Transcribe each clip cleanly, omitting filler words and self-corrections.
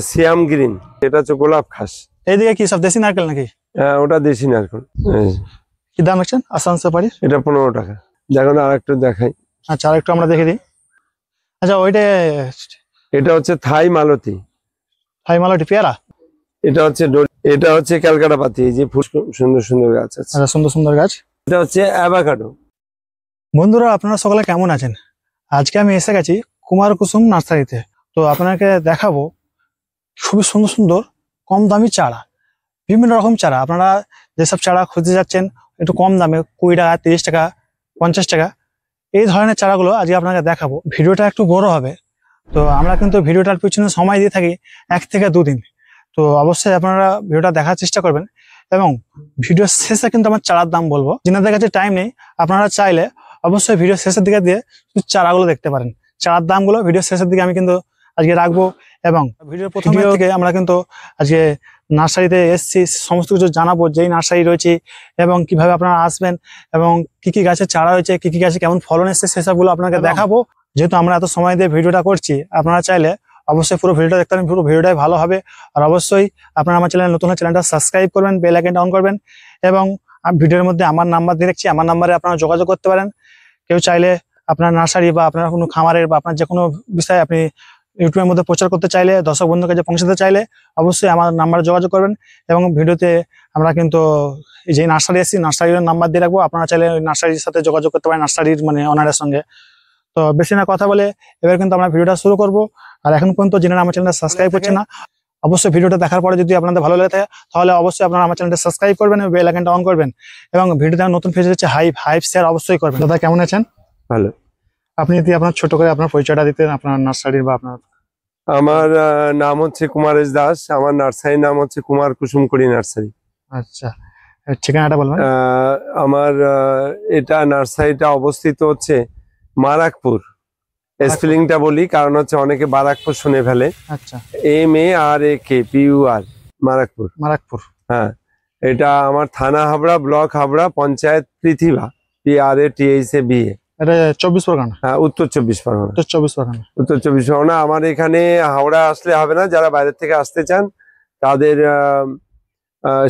সিয়াম green, এটা হচ্ছে গোলাপ খাস। এইদিকে কি সব দেশি নারকেল নাকি? ওটা দেশি নারকেল। কি দাম রাখছেন আসান সুপারির? এটা 15 টাকা। দেখুন আর একটু দেখাই। আচ্ছা আর একটু আমরা দেখে দিই। আচ্ছা ওইটা এটা হচ্ছে থাই মালতী। থাই মালতী পেয়ারা। এটা হচ্ছে ক্যালকাটা পাতি। এই যে ফুল সুন্দর সুন্দর গাছ আছে। আচ্ছা সুন্দর সুন্দর গাছ। এটা হচ্ছে অ্যাভোকাডো। বন্ধুরা আপনারা সকলে কেমন আছেন? আজকে আমি এসে গেছি কুমার কুসুম নার্সারিতে। তো আপনাকে দেখাবো খুবই সুন্দর সুন্দর কম দামি চারা, বিভিন্ন রকম চারা। আপনারা যেসব চারা খুঁজতে যাচ্ছেন একটু কম দামে, 20 টাকা, 30 টাকা, 50 টাকা, এই ধরনের চারাগুলো আজকে আপনাকে দেখাবো। ভিডিওটা একটু বড় হবে, তো আমরা কিন্তু ভিডিওটার পিছনে সময় দিয়ে থাকি 1 থেকে 2 দিন। তো অবশ্যই আপনারা ভিডিওটা দেখার চেষ্টা করবেন এবং ভিডিও শেষে কিন্তু আমার চারার দাম বলবো। যিনাদের কাছে টাইম নেই আপনারা চাইলে অবশ্যই ভিডিও শেষের দিকে দিয়ে চারাগুলো দেখতে পারেন। চারার দামগুলো ভিডিও শেষের দিকে আমি কিন্তু আজকে রাখবো এবং ভিডিওর প্রথম থেকে আমরা কিন্তু আজকে নার্সারিতে এসছি, সমস্ত কিছু জানাবো, যেই নার্সারি রয়েছে এবং কিভাবে আপনারা আসবেন এবং কি কি গাছের চারা রয়েছে, কি কি গাছে কেমন ফলন এসছে সেসবগুলো আপনাকে দেখাবো। যেহেতু আমরা এত সময় দিয়ে ভিডিওটা করছি, আপনারা চাইলে অবশ্যই পুরো ভিডিওটা দেখতে পারেন, পুরো ভিডিওটাই ভালো হবে। আর অবশ্যই আপনারা আমার চ্যানেল নতুন হলে চ্যানেলটা সাবস্ক্রাইব করবেন, বেল আইকনটা অন করবেন এবং ভিডিওর মধ্যে আমার নাম্বার দিয়ে রাখছি, আমার নাম্বারে আপনারা যোগাযোগ করতে পারেন। কেউ চাইলে আপনার নার্সারি বা আপনার কোনো খামারের বা আপনার যে কোনো বিষয়ে আপনি ইউটিউবের মধ্যে প্রচার করতে চাইলে, দর্শক বন্ধুর কাছে পৌঁছাতে চাইলে অবশ্যই আমার নাম্বারে যোগাযোগ করবেন। এবং ভিডিওতে আমরা কিন্তু যে নার্সারি এসেছি নার্সারির নাম্বার দিয়ে রাখবো, আপনারা চাইলে ওই নার্সারির সাথে যোগাযোগ করতে পারেন, নার্সারির মানে ওনারের সঙ্গে। তো বেশি না কথা বলে এবার কিন্তু আমরা ভিডিওটা শুরু করব। আর এখন পর্যন্ত যিনি আমার চ্যানেলটা সাবস্ক্রাইব করছে না, অবশ্যই ভিডিওটা দেখার পরে যদি আপনাদের ভালো লাগে থাকে তাহলে অবশ্যই আপনারা আমার চ্যানেলটা সাবস্ক্রাইব করবেন এবং বেল আইকনটা অন করবেন এবং ভিডিওটা নতুন ফেজ হচ্ছে হাইপ শেয়ার অবশ্যই করবেন। দাদা কেমন আছেন? ভালো। আপনি যদি আপনার ছোট করে আপনার পরিচয়টা দিতেন, আপনার নার্সারির বা আপনার। আমার নাম হচ্ছে কুমারেশ দাস। আমার নার্সারির নাম হচ্ছে কুমার কুসুমকড়ি নার্সারি। আচ্ছা ঠিকানাটা বলবেন? আমার এটা নার্সারিটা অবস্থিত হচ্ছে মারাকপুর। স্পেলিংটা বলি কারণ হচ্ছে অনেকে বারাকপুর শুনে ফেলে। আচ্ছা MARAKPUR মারাকপুর। মারাকপুর, হ্যাঁ। এটা আমার থানা হাবড়া, ব্লক হাবড়া, পঞ্চায়েত পৃথিবা, PRATHABA। এটা 24 পরগনা? হ্যাঁ, উত্তর 24 পরগনা। উত্তর 24 পরগনা। আমার এখানে হাওড়া আসলে হবে না, যারা বাইরে থেকে আসতে চান তাদের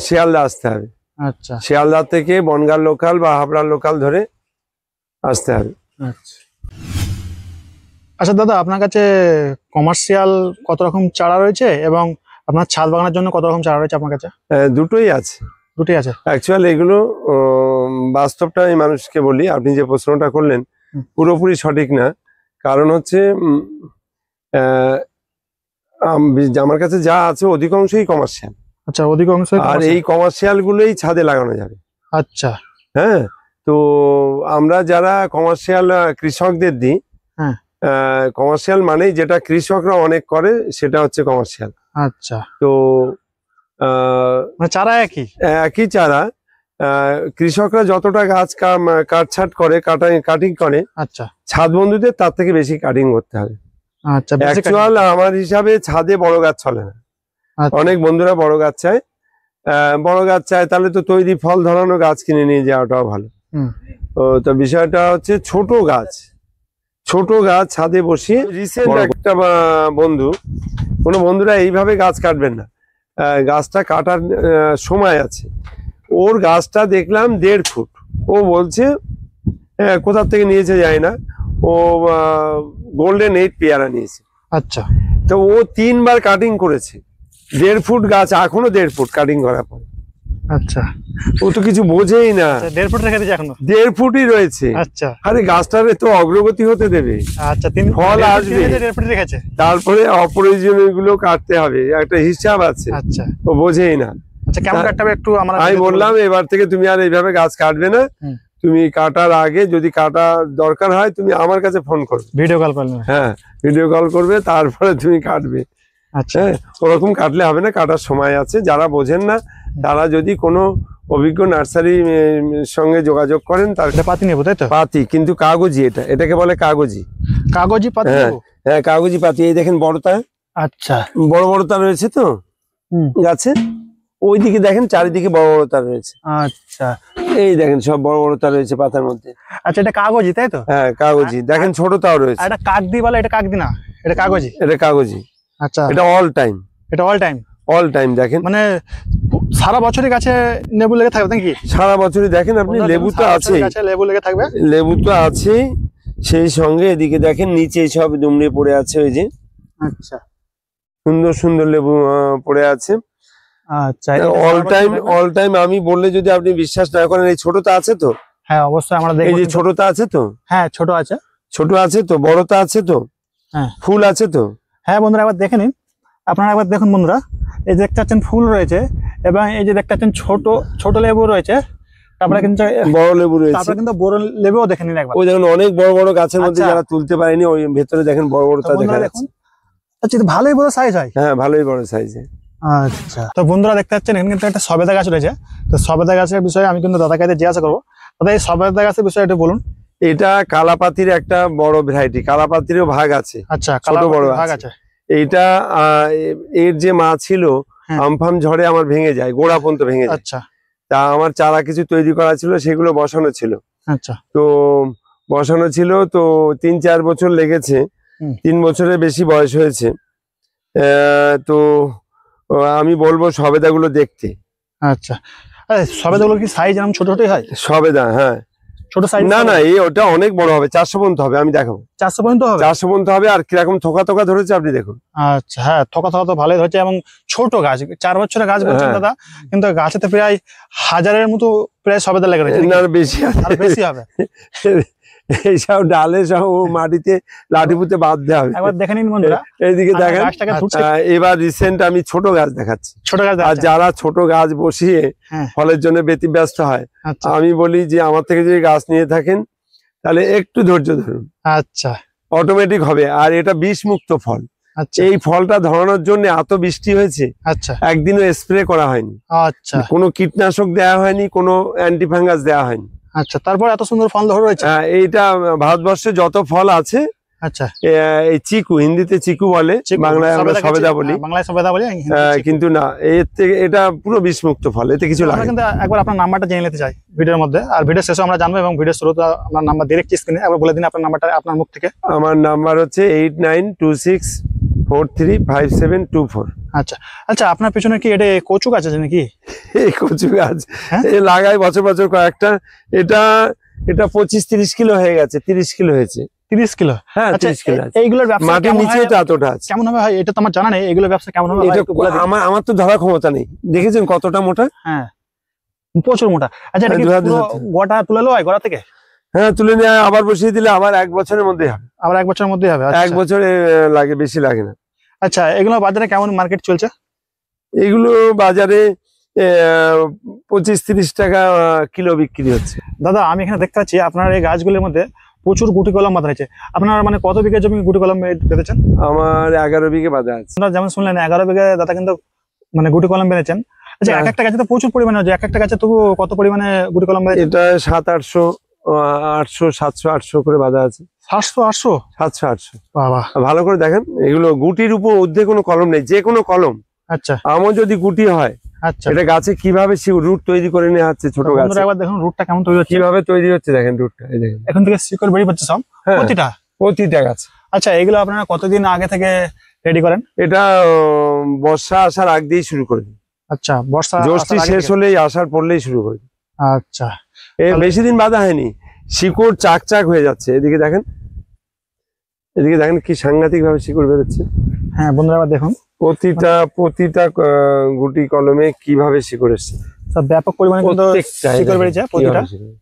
শিয়ালদা আসতে হবে। আচ্ছা শিয়ালদা থেকে বনগাঁ লোকাল বা হাবড়া লোকাল ধরে আসতে হবে। আচ্ছা দাদা, আপনার কাছে কমার্শিয়াল কত রকম চারা রয়েছে এবং আপনার ছাদ বাগানের জন্য কত রকম চারা রয়েছে আপনার কাছে? দুটোই আছে। দুটোই আছে অ্যাকচুয়ালি এগুলো বাস্তবটা আমি মানুষকে বলি। আপনি যে প্রশ্নটা করলেন পুরোপুরি সঠিক না, কারণ হচ্ছে আমার কাছে যা আছে অধিকাংশই কমার্শিয়াল। আচ্ছা অধিকাংশ। আর এই কমার্শিয়াল গুলোই ছাদে লাগানো যাবে। আচ্ছা হ্যাঁ, তো আমরা যারা কমার্শিয়াল কৃষকদের দিই, হ্যাঁ, কমার্শিয়াল মানেই যেটা কৃষকরা অনেক করে সেটা হচ্ছে কমার্শিয়াল। আচ্ছা তো চারা একই চারা। কৃষকরা যতটা গাছ কাটছাট করে, কাটিং করে, আচ্ছা ছাদ বন্ধুদের তার থেকে বেশি কাটিং করতে হবে। আচ্ছা অ্যাকচুয়াল আমার হিসাবে ছাদে বড় গাছ চলে না। অনেক বন্ধুরা বড় গাছ চায়, তাহলে তো তৈরি ফল ধরানো গাছ কিনে নিয়ে যাওয়াটাও ভালো। তো বিষয়টা হচ্ছে ছোট গাছ ছাদে বসিয়ে। রিসেন্ট একটা কোনো বন্ধুরা এইভাবে গাছ কাটবেন না, গাছটা কাটার সময় আছে। ওর গাছটা দেখলাম 1.5 ফুট। ও বলছে কোথা থেকে নিয়েছে যায় না, ও গোল্ডেন 8 পেয়ারা নিয়েছে। আচ্ছা, তো ও 3 বার কাটিং করেছে। 1.5 ফুট গাছ, এখনো 1.5 ফুট কাটিং করার পর। আচ্ছা, ও তো কিছু বোঝেই না। 1.5 ফুট রেখে দিয়েছে এখনো? 1.5 ফুটই রয়েছে। আচ্ছা, আরে গাছটারে তো অগ্রগতি হতে দেবে। আচ্ছা, ফল আসবে, 1.5 ফুট রেখেছে। তারপরে অপ্রয়োজনীয় গুলো কাটতে হবে, একটা হিসাব আছে। আচ্ছা, ও বোঝেই না। আচ্ছা, কেমন কাটতে হবে একটু আমরা। আমি বললাম এবার থেকে তুমি আর এইভাবে গাছ কাটবে না। তুমি কাটার আগে যদি কাটা দরকার হয় তুমি আমার কাছে ফোন করবে, ভিডিও কল করবে। হ্যাঁ, ভিডিও কল করবে, তারপরে তুমি কাটবে। আচ্ছা, ওরকম কাটলে হবে না, কাটার সময় আছে। যারা বোঝেন না তারা যদি কোনো অভিজ্ঞ নার্সারি সঙ্গে যোগাযোগ করেন। তার পাতি নেবো, তাই তো? পাতি, কিন্তু কাগজি। এটাকে বলে কাগজি পাতি। হ্যাঁ, কাগজি পাতি। এই দেখেন বড়টা। আচ্ছা, বড়টা রয়েছে তো গাছে। ওইদিকে দেখেন চারিদিকে বড়টা রয়েছে। আচ্ছা, এই দেখেন সব বড়টা রয়েছে পাতার মধ্যে। আচ্ছা, এটা কাগজি, তাই তো? হ্যাঁ, কাগজি। দেখেন ছোটটাও রয়েছে। এটা কাকদি বলে? এটা কাকদি না, এটা কাগজি। এটা কাগজি। আচ্ছা, এটা অল টাইম, এটা অল টাইম, অল টাইম দেখেন, মানে সারা বছরই গাছে লেবু লেগে থাকবে নাকি? সারা বছরই দেখেন আপনি, লেবু তো আছে, গাছে লেবু লেগে থাকবে, লেবু তো আছে, সেই সঙ্গে এদিকে দেখেন নিচে সব দুমড়ে পড়ে আছে, ওই যে আচ্ছা সুন্দর সুন্দর লেবু পড়ে আছে। আচ্ছা, অল টাইম, অল টাইম আমি বললে যদি আপনি বিশ্বাস না করেন, এই ছোটটা আছে তো? হ্যাঁ অবশ্যই আমরা এই দেখব। যে ছোটটা আছে তো? হ্যাঁ ছোট আছে, ছোট আছে তো, বড়টা আছে তো? হ্যাঁ ফুল আছে তো? হ্যাঁ বন্ধুরা একবার দেখে নিন, আপনারা একবার দেখুন বন্ধুরা, এই দেখতে পাচ্ছেন ফুল রয়েছে, এবং এই যে দেখতে পাচ্ছেন ছোট ছোট লেবু রয়েছে, তারপরে কিন্তু বড় লেবু রয়েছে, তারপরে কিন্তু বড় লেবুও দেখে নিন একবার। ওই দেখুন অনেক বড় বড় গাছের মধ্যে আচ্ছা। যারা তুলতে পারেনি, ওই ভেতরে দেখেন বড় বড়টা দেখা বন্ধুরা যাচ্ছে। দেখুন, আচ্ছা এটা ভালোই বড় সাইজ হয়। হ্যাঁ ভালোই বড় সাইজে। আচ্ছা, তো বন্ধুরা দেখতে পাচ্ছেন এখানে কিন্তু একটা সবেদা গাছ রয়েছে। তো সবেদা গাছের বিষয়ে আমি কিন্তু দাদাকে জিজ্ঞাসা করবো, দাদা এই সবেদা গাছের বিষয়ে একটু বলুন। এটা কালাপাতির একটা বড় ভ্যারাইটি, কালাপাতিরও ভাগ আছে, আচ্ছা, ছোট বড় ভাগ আছে। আছে। এইটা এর যে মা ছিল, হ্যাঁ। আমফান ঝড়ে আমার ভেঙে যায়, গোড়া পর্যন্ত ভেঙে যায়। আচ্ছা তা আমার চারা কিছু তৈরি করা ছিল, সেগুলো বসানো ছিল। আচ্ছা, তো বসানো ছিল তো 3-4 বছর লেগেছে, 3 বছরের বেশি বয়স হয়েছে। তো আমি বলবো সবেদাগুলো দেখতে। আচ্ছা, সবেদাগুলো কি সাইজ এরকম ছোট ছোটই হয়? সবেদা, হ্যাঁ ছোট সাইজ? না না, ওটা অনেক বড় হবে, 400 পর্যন্ত হবে, আমি দেখাবো। 400 পর্যন্ত হবে? 400 পর্যন্ত হবে। আর কিরকম থোকা থোকা ধরেছে আপনি দেখুন। আচ্ছা, হ্যাঁ থোকা থোকা তো ভালোই হচ্ছে, এবং ছোট গাছ, 4 বছরের গাছ বলছেন হ্যাঁ। দাদা, কিন্তু গাছেতে প্রায় 1000-এর মতো প্রায় সবেদা লেগে রয়েছে। না বেশি আর বেশি হবে। এইসব ডালে সব মাটিতে লাঠি পুঁতে বাঁধতে হবে। একবার দেখে নিন বন্ধুরা, এইদিকে দেখেন। গাছটাকে ধরছে। এবার রিসেন্ট আমি ছোট গাছ দেখাচ্ছি। ছোট গাছ আর দেখাচ্ছে। যারা ছোট গাছ বসিয়ে হ্যাঁ। ফলের জন্য ব্যতিব্যস্ত হয়, আচ্ছা আমি বলি যে আমার থেকে যদি গাছ নিয়ে থাকেন তাহলে একটু ধৈর্য ধরুন, আচ্ছা অটোমেটিক হবে। আর এটা বিষ মুক্ত ফল। আচ্ছা এই ফলটা ধরানোর জন্য এত বৃষ্টি হয়েছে, আচ্ছা একদিনও স্প্রে করা হয়নি, আচ্ছা কোনো কীটনাশক দেওয়া হয়নি, কোনো অ্যান্টিফাঙ্গাস দেওয়া হয়নি। আচ্ছা, তারপর এত সুন্দর ফল ধরে রয়েছে। এইটা ভারতবর্ষে যত ফল আছে, আচ্ছা, এই চিকু, হিন্দিতে চিকু বলে, বাংলায় আমরা সবেদা বলি। বাংলায় সবেদা বলি, কিন্তু না, এর থেকে এটা পুরো বিষমুক্ত ফল, এতে কিছু লাগে আমরা না। কিন্তু একবার আপনার নাম্বারটা জেনে নিতে চাই ভিডিওর মধ্যে, আর ভিডিও শেষে আমরা জানবো, এবং ভিডিও শুরুতে আপনার নাম্বার ডিরেক্ট স্ক্রিনে একবার বলে দিন আপনার নাম্বারটা আপনার মুখ থেকে। আমার নাম্বার হচ্ছে 8926435724। আচ্ছা আচ্ছা, আপনার পেছনে কি এটা কচু গাছ আছে নাকি? এই কচু গাছ হ্যাঁ? এ লাগাই বছর বছর কয়েকটা। এটা 25-30 কিলো হয়ে গেছে, 30 কিলো হয়েছে। 30 কিলো? হ্যাঁ, আচ্ছা, 30 কিলো আছে। এইগুলোর ব্যবসা মাটির কেমন নিচেও হয়? তো এতটা আছে। কেমন হবে ভাই, এটা তো আমার জানা নেই, এগুলোর ব্যবসা কেমন হবে ভাই, এটা একটু বলে দিন। আমার তো ধরার ক্ষমতা নেই, দেখেছেন কতটা মোটা? হ্যাঁ প্রচুর মোটা। আচ্ছা, এটা কি হ্যাঁ, পুরো গোটা তুলে লো হয় গোড়া থেকে? হ্যাঁ, তুলে নিয়ে আবার বসিয়ে দিলে আবার 1 বছরের মধ্যে হবে। আবার 1 বছরের মধ্যেই হবে? 1 বছরে লাগে, বেশি লাগে না। আচ্ছা, এগুলো বাজারে কেমন মার্কেট চলছে? এগুলো বাজারে 25-30 টাকা কিলো বিক্রি হচ্ছে। দাদা আমি এখানে দেখতে পাচ্ছি আপনার এই গাছগুলির মধ্যে প্রচুর গুটি কলম বাঁধা রয়েছে। আপনার মানে কত বিঘা জমি গুটি কলম বেঁধেছেন? আমার 11 বিঘে বাঁধা আছে। আপনারা যেমন শুনলেন 11 বিঘা দাদা কিন্তু মানে গুটি কলম বেঁধেছেন। আচ্ছা, এক একটা গাছে তো প্রচুর পরিমাণে হচ্ছে, এক একটা গাছে তবু কত পরিমাণে গুটি কলম বেঁধেছেন? এটা 700-800, 800, 700-800 করে বাঁধা আছে। 700-800? 700-800। বাবা, ভালো করে দেখেন, এগুলো গুটির উপর ঊর্ধ্বে কোনো কলম নেই, যে কোনো কলম। আচ্ছা আমও যদি গুটি হয়, আচ্ছা, এটা গাছে কিভাবে রুট তৈরি করে নেওয়া হচ্ছে, ছোট গাছে বন্ধুরা একবার দেখুন রুটটা কেমন তৈরি হচ্ছে, কিভাবে তৈরি হচ্ছে, দেখেন রুটটা, এই দেখেন এখন থেকে শিকড় বেরিয়ে পড়ছে সব হ্যাঁ, প্রতিটা। গাছ। আচ্ছা, এগুলো আপনারা কতদিন আগে থেকে রেডি করেন? এটা বর্ষা আসার আগ দিয়েই শুরু করে দিই। আচ্ছা, বর্ষা জ্যৈষ্ঠী আসার আগে শেষ থেকে? হলেই আসার পড়লেই শুরু করে দিই। আচ্ছা, বেশি দিন বাঁধা হয়নি, শিকড় চাক চাক হয়ে যাচ্ছে। এদিকে দেখেন, এদিকে দেখেন কি সাংঘাতিক ভাবে শিকড় বেরোচ্ছে। হ্যাঁ বন্ধুরা আবার দেখুন প্রতিটা গুটি কলমে কিভাবে শিকড় এসছে, সব ব্যাপক পরিমাণে কিন্তু প্রত্যেকটা শিকড় বেরিয়েছে প্রতিটা। কিভাবে শিকড়।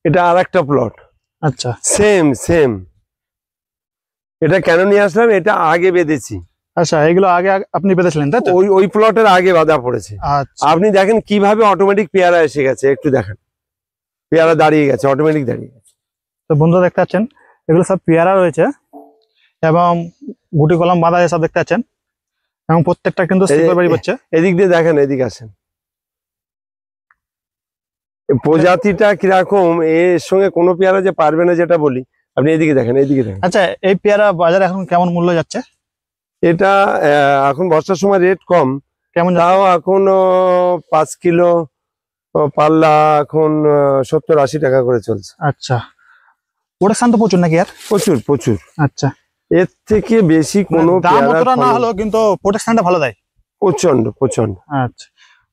এটা আর একটা প্লট, আচ্ছা সেম। এটা কেন নিয়ে আসলাম, এটা আগে বেঁধেছি। আচ্ছা, এগুলো আগে আপনি বেঁধেছিলেন তাই তো? ওই প্লটের আগে বাঁধা পড়েছে। আচ্ছা, আপনি দেখেন কিভাবে অটোমেটিক পেয়ারা এসে গেছে, একটু দেখেন, পেয়ারা দাঁড়িয়ে গেছে, অটোমেটিক দাঁড়িয়ে গেছে। তো বন্ধুরা দেখতে পাচ্ছেন এগুলো সব পেয়ারা রয়েছে, এবং গুটি কলম বাঁধা সব দেখতে পাচ্ছেন, এবং প্রত্যেকটা কিন্তু শিকড় বেরিয়ে পড়ছে। এদিক দিয়ে দেখেন, এদিকে আসেন, প্রজাতিটা কিরকম, এর সঙ্গে কোনো পেয়ারা যে পারবে না যেটা বলি। আপনি এদিকে দেখেন, এদিকে দেখেন। আচ্ছা, এই পেয়ারা বাজারে এখন কেমন মূল্য যাচ্ছে? এটা এখন বর্ষার সময় রেট কম, কেমন তাও এখন 5 কিলো পাল্লা এখন 70-80 টাকা করে চলছে। আচ্ছা, প্রোডাকশন তো প্রচুর নাকি আর? প্রচুর প্রচুর। আচ্ছা, এর থেকে বেশি কোনো দাম পেয়ারার অতটা না ফলন- হলো কিন্তু প্রোডাকশনটা ভালো দেয়। প্রচন্ড প্রচন্ড আচ্ছা,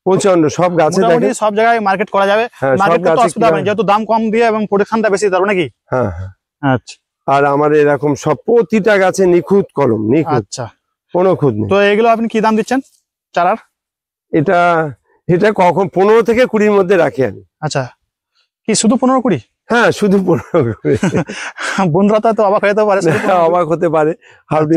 প্রচন্ড। সব গাছে মোটামুটি দেখেন, সব জায়গায় মার্কেট করা যাবে, হ্যাঁ সব মার্কেট করতে গাছে অসুবিধা হবে না, যেহেতু দাম কম দিয়ে এবং প্রোডাকশনটা বেশি তার নাকি? হ্যাঁ হ্যাঁ। আচ্ছা আর আমার এরকম সব প্রতিটা গাছে নিখুঁত কলম, নিখুঁত, আচ্ছা। কোনো খুঁত নেই। তো এগুলো আপনি কি দাম দিচ্ছেন চারার? এটা এটা কখন 15 থেকে 20-র মধ্যে রাখি আমি। আচ্ছা, কি শুধু 15-20? হ্যাঁ শুধু 15 করে। বন্ধুরা তো অবাক হয়ে যেতে পারে, শুধু 15-20? অবাক হতে পারে। আপনি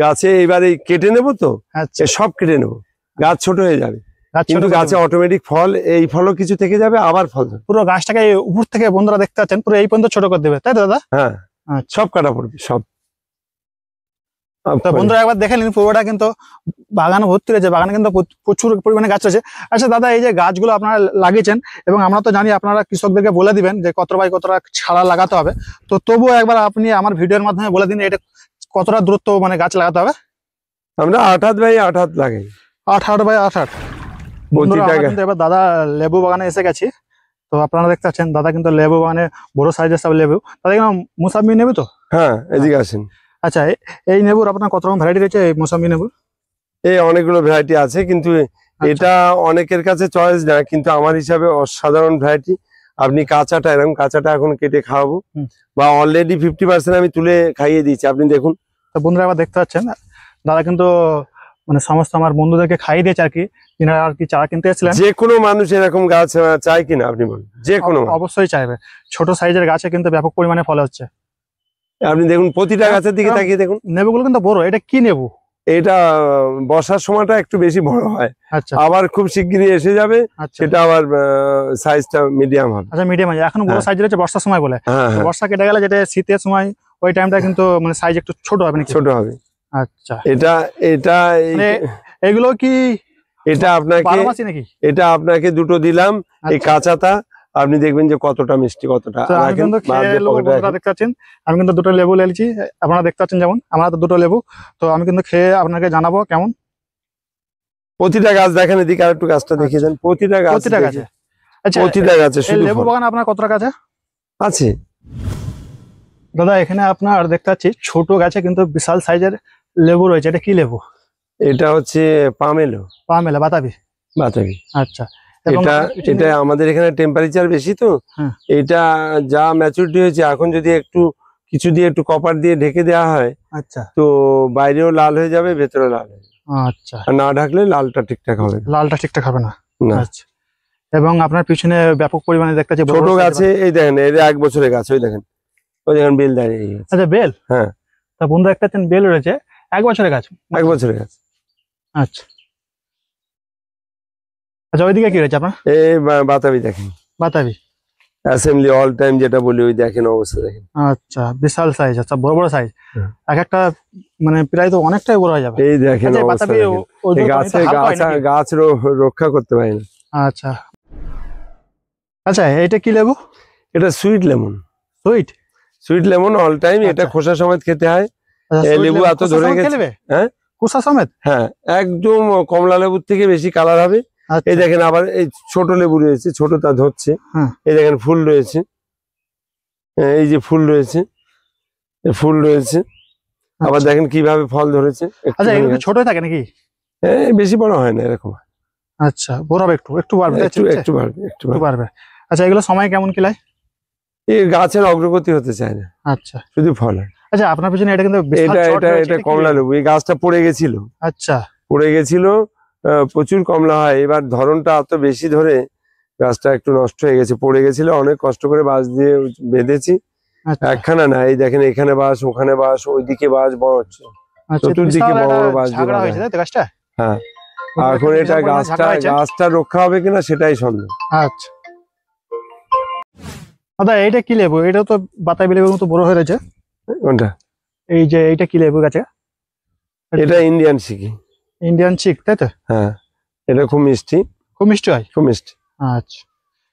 গাছে এবারে কেটে নেবো তো, আচ্ছা, এ সব কেটে নেবো, গাছ ছোট হয়ে যাবে, গাছ ছোট কিন্তু করে গাছে দেবেন। অটোমেটিক ফল, এই ফলও কিছু থেকে যাবে, আবার ফল ধরবে। পুরো গাছটাকে উপর থেকে বন্ধুরা দেখতে পাচ্ছেন, পুরো এই পর্যন্ত ছোট করে দেবে, তাই তো দাদা? হ্যাঁ আচ্ছা। সব কাটা পড়বে সব। তো বন্ধুরা একবার দেখে নিন, পুরোটা কিন্তু বাগানে ভর্তি রয়েছে, বাগানে কিন্তু প্রচুর পরিমাণে গাছ রয়েছে। আচ্ছা দাদা, এই যে গাছগুলো আপনারা লাগিয়েছেন, এবং আমরা তো জানি আপনারা কৃষকদেরকে বলে দিবেন যে কতটা বাই কতটা ছাড়া লাগাতে হবে, তো তবুও একবার আপনি আমার ভিডিওর মাধ্যমে বলে দিন এটা কতটা দূরত্ব মানে গাছ লাগাতে হবে। আমরা 8 বাই 8 লাগাই 8 বাই 8। বন্ধুরা প্রতিটা আমরা কিন্তু এবার দাদা লেবু বাগানে এসে গেছি। তো আপনারা দেখতে পাচ্ছেন দাদা কিন্তু লেবু বাগানে বড় সাইজের সব লেবু। দাদা এখানে মুসাম্বি নেবে তো? হ্যাঁ এদিকে আসেন। আচ্ছা, এই নেবুর আপনার কত রকম ভ্যারাইটি রয়েছে এই মুসাম্বি নেবুর? এই অনেকগুলো ভ্যারাইটি আছে, কিন্তু এটা অনেকের কাছে চয়েস না, কিন্তু আমার হিসাবে অসাধারণ ভ্যারাইটি। আপনি কাঁচাটা, এরকম কাঁচাটা এখন কেটে খাওয়াবো, বা অলরেডি 50% আমি তুলে খাইয়ে দিয়েছি, আপনি দেখুন। তো বন্ধুরা আবার দেখতে পাচ্ছেন দাদা কিন্তু মানে সমস্ত আমার বন্ধুদেরকে খাইয়ে দিয়েছে আর কি, যিনারা আর কি চারা কিনতে এসেছিলেন। যে কোনো মানুষ এরকম গাছ চায় কিনা আপনি বলুন, যে কোনো মানুষ। অবশ্যই চাইবে। ছোট সাইজের গাছে কিন্তু ব্যাপক পরিমাণে ফল হচ্ছে। আপনি দেখুন প্রতিটা গাছের দিকে তাকিয়ে দেখুন। নেবুগুলো কিন্তু বড়। এটা কি নেবু? এটা বর্ষার সময়টা একটু বেশি বড় হয়, আচ্ছা আবার খুব শিগগিরই এসে যাবে, আচ্ছা সেটা আবার সাইজটা মিডিয়াম হবে। আচ্ছা, মিডিয়াম আছে। এখন বড় হ্যাঁ। সাইজ রয়েছে বর্ষার সময় বলে, হ্যাঁ তো হ্যাঁ বর্ষা কেটে গেলে যেটা শীতের সময় ওই টাইমটা কিন্তু মানে সাইজ একটু ছোট হবে নাকি? ছোট হবে। আচ্ছা, এটা এটা মানে এগুলো কি এটা আপনাকে, 12 মাসি নাকি? এটা আপনাকে দুটো দিলাম, এই আচ্ছা। কাঁচাটা আপনি দেখবেন যে কতটা মিষ্টি, কতটা। তো আমি কিন্তু খেয়ে নেবো, বন্ধুরা দেখতে পাচ্ছেন আমি কিন্তু দুটো লেবু নিয়েছি, আপনারা দেখতে পাচ্ছেন যেমন আমরা তো দুটো লেবু। তো আমি কিন্তু খেয়ে আপনাকে জানাবো কেমন। প্রতিটা গাছ দেখেন, এদিকে আর একটু গাছটা দেখিয়ে দেন। প্রতিটা গাছ, প্রতিটা গাছে। আচ্ছা, প্রতিটা গাছে এই শুধু লেবু ফল বাগান আপনার কত টাকা আছে আছে। দাদা? এখানে আপনার দেখতে পাচ্ছি ছোট গাছে কিন্তু বিশাল সাইজের লেবু রয়েছে। এটা কি লেবু? এটা হচ্ছে পামেলো, পামেলা বাতাবি। বাতাবি। আচ্ছা, এবং এটা আপনার পিছনে- এটা আমাদের এখানে টেম্পারেচার বেশি তো, হ্যাঁ। এটা যা ম্যাচুরিটি হয়েছে, এখন যদি একটু কিছু দিয়ে একটু কপার দিয়ে ঢেকে দেওয়া হয়, আচ্ছা তো বাইরেও লাল হয়ে যাবে, ভেতরেও লাল হয়ে যাবে। আচ্ছা, আর না ঢাকলে লালটা ঠিকঠাক হবে না। লালটা ঠিকঠাক হবে না। না। আচ্ছা, এবং আপনার পিছনে ব্যাপক পরিমাণে দেখতে পাচ্ছি বড় ছোট বড় গাছে size এর- এই দেখেন, এটা 1 বছরের গাছ, ওই দেখেন, ওই দেখেন বেল দাঁড়িয়ে গেছে। আচ্ছা, বেল। হ্যাঁ। তা বন্ধু একটা বেল রয়েছে 1 বছরের গাছ। 1 বছরের গাছ। আচ্ছা আচ্ছা, ওইদিকে কি রয়েছে আপনার? এই বাতাবি দেখেন, বাতাবি। অ্যাসেম্বলি অল টাইম যেটা বলি, ওই দেখেন অবস্থা দেখেন। আচ্ছা, বিশাল সাইজ। আচ্ছা, বড় বড় সাইজ। হ্যাঁ। এক একটা মানে প্রায় তো অনেকটাই বড় হয়ে যাবে। এই দেখেন আচ্ছা, অবস্থা বাতাবি দেখেন। ওজন এই তো গাছে হালকা হয় গাছ নাকি? গাছ রক্ষা করতে পারে না। আচ্ছা আচ্ছা, এটা কি লেবু? এটা sweet lemon. Sweet. Sweet lemon all time, এটা আচ্ছা। খোসা সমেত খেতে হয়। আচ্ছা, এই sweet লেবু লেবু এত খোসা ধরে সমেত গেছে। খেয়ে নেবে? হ্যাঁ খোসা সমেত? হ্যাঁ, একদম কমলা লেবুর থেকে বেশি কালার হবে। আচ্ছা, এই দেখেন আবার এই ছোট লেবু রয়েছে, ছোটটা ধরছে। হ্যাঁ। এই দেখেন ফুল রয়েছে, এই যে ফুল রয়েছে, এই ফুল রয়েছে। আবার আচ্ছা। দেখেন কিভাবে ফল ধরেছে। আচ্ছা, এগুলো একটুখানি কি ছোটই থাকে নাকি? এই বেশি বড় হয় না, এরকম হয়। আচ্ছা, বড় হবে একটু একটু বাড়বে, একটু একটু বাড়বে, একটু একটু বাড়বে। বাড়বে। আচ্ছা, এগুলো সময় কেমন কি লাগে? এই গাছের অগ্রগতি হতে চায় না, আচ্ছা শুধু ফল হয়। আচ্ছা, আপনার পিছনে এটা কিন্তু বিশাল এটা চট এটা রয়েছে, এটা কি কমলা লেবু? লেবু, এই গাছটা পড়ে গেছিল, আচ্ছা পড়ে গেছিল, প্রচুর কমলা হয়। এবার ধরনটা এত বেশি ধরে গাছটা একটু নষ্ট হয়ে গেছে, পড়ে গেছিল। অনেক কষ্ট করে বাঁশ দিয়ে বেঁধেছি, আচ্ছা একখানা না, এই দেখেন এখানে বাঁশ, ওখানে বাঁশ, ওইদিকে বাঁশ, বড় হচ্ছে। আচ্ছা, চতুর্দিকে বিশাল বড় বড় একটা বাঁশ দিয়ে ঝাগড়া বাঁধা হয়েছে তাই তো গাছটা? হ্যাঁ। আর এখন এটা বিশাল পরিমাণে ঝাগড়া হয়েছে। গাছটা রক্ষা হবে কিনা সেটাই সন্দেহ। আচ্ছা দাদা, এইটা কি লেবু? এটা তো বাতাবি লেবুর মতো বড় হয়ে রয়েছে। কোনটা? এই যে এইটা কি লেবু গাছে? এটা ইন্ডিয়ান শিখি। ইন্ডিয়ান চিক তাই তো? হ্যাঁ, এটা খুব মিষ্টি, খুব মিষ্টি হয়। খুব মিষ্টি, আচ্ছা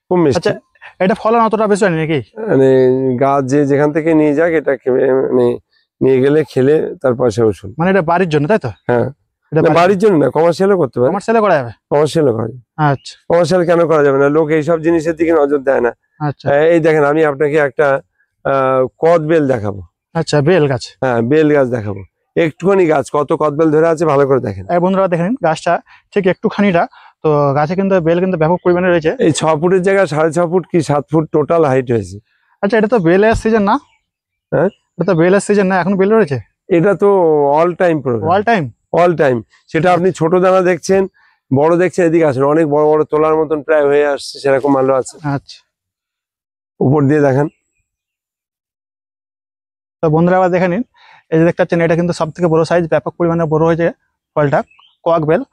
খুব মিষ্টি। আচ্ছা, এটা ফলন অতটা বেশি হয় নাকি? মানে গাছ যেখান থেকে নিয়ে যাক, এটা মানে নিয়ে গেলে খেলে তার পয়সা ওষুধ। মানে এটা বাড়ির জন্য তাই তো? হ্যাঁ, এটা না, বাড়ির জন্য না, কমার্শিয়ালও করতে পারে। কমার্শিয়ালে করা যাবে? কমার্শিয়ালও করা যাবে। আচ্ছা কমার্শিয়াল কেন করা যাবে না? লোক এইসব জিনিসের দিকে নজর দেয় না। আচ্ছা এই দেখেন, আমি আপনাকে একটা কদবেল দেখাবো। আচ্ছা, বেল গাছ। হ্যাঁ, বেল গাছ দেখাবো। একটুখানি গাছ কত কদবেল ধরে আছে ভালো করে দেখেন। বন্ধুরা দেখেন গাছটা ঠিক একটুখানিটা, তো গাছে কিন্তু বেল কিন্তু ব্যাপক পরিমাণে রয়েছে। এই 6 ফুটের জায়গায় 6.5 ফুট কি 7 ফুট টোটাল হাইট হয়েছে। আচ্ছা, এটা তো বেলের সিজন না? হ্যাঁ, এটা তো বেলের সিজন না, এখন বেল রয়েছে? এটা তো all time program, all time. All time. সেটা আপনি ছোট দানা দেখছেন, বড় দেখছেন, এদিকে আসেন, অনেক বড় বড় তোলার মতন প্রায় হয়ে আসছে, সেরকম মালও আছে। আচ্ছা, উপর দিয়ে দেখেন। তো বন্ধুরা আবার দেখে নিন, এই যে দেখতে পাচ্ছেন এটা কিন্তু সব থেকে বড় সাইজ, ব্যাপক পরিমাণে বড় হয়েছে ফলটা, কোয়াক বেল।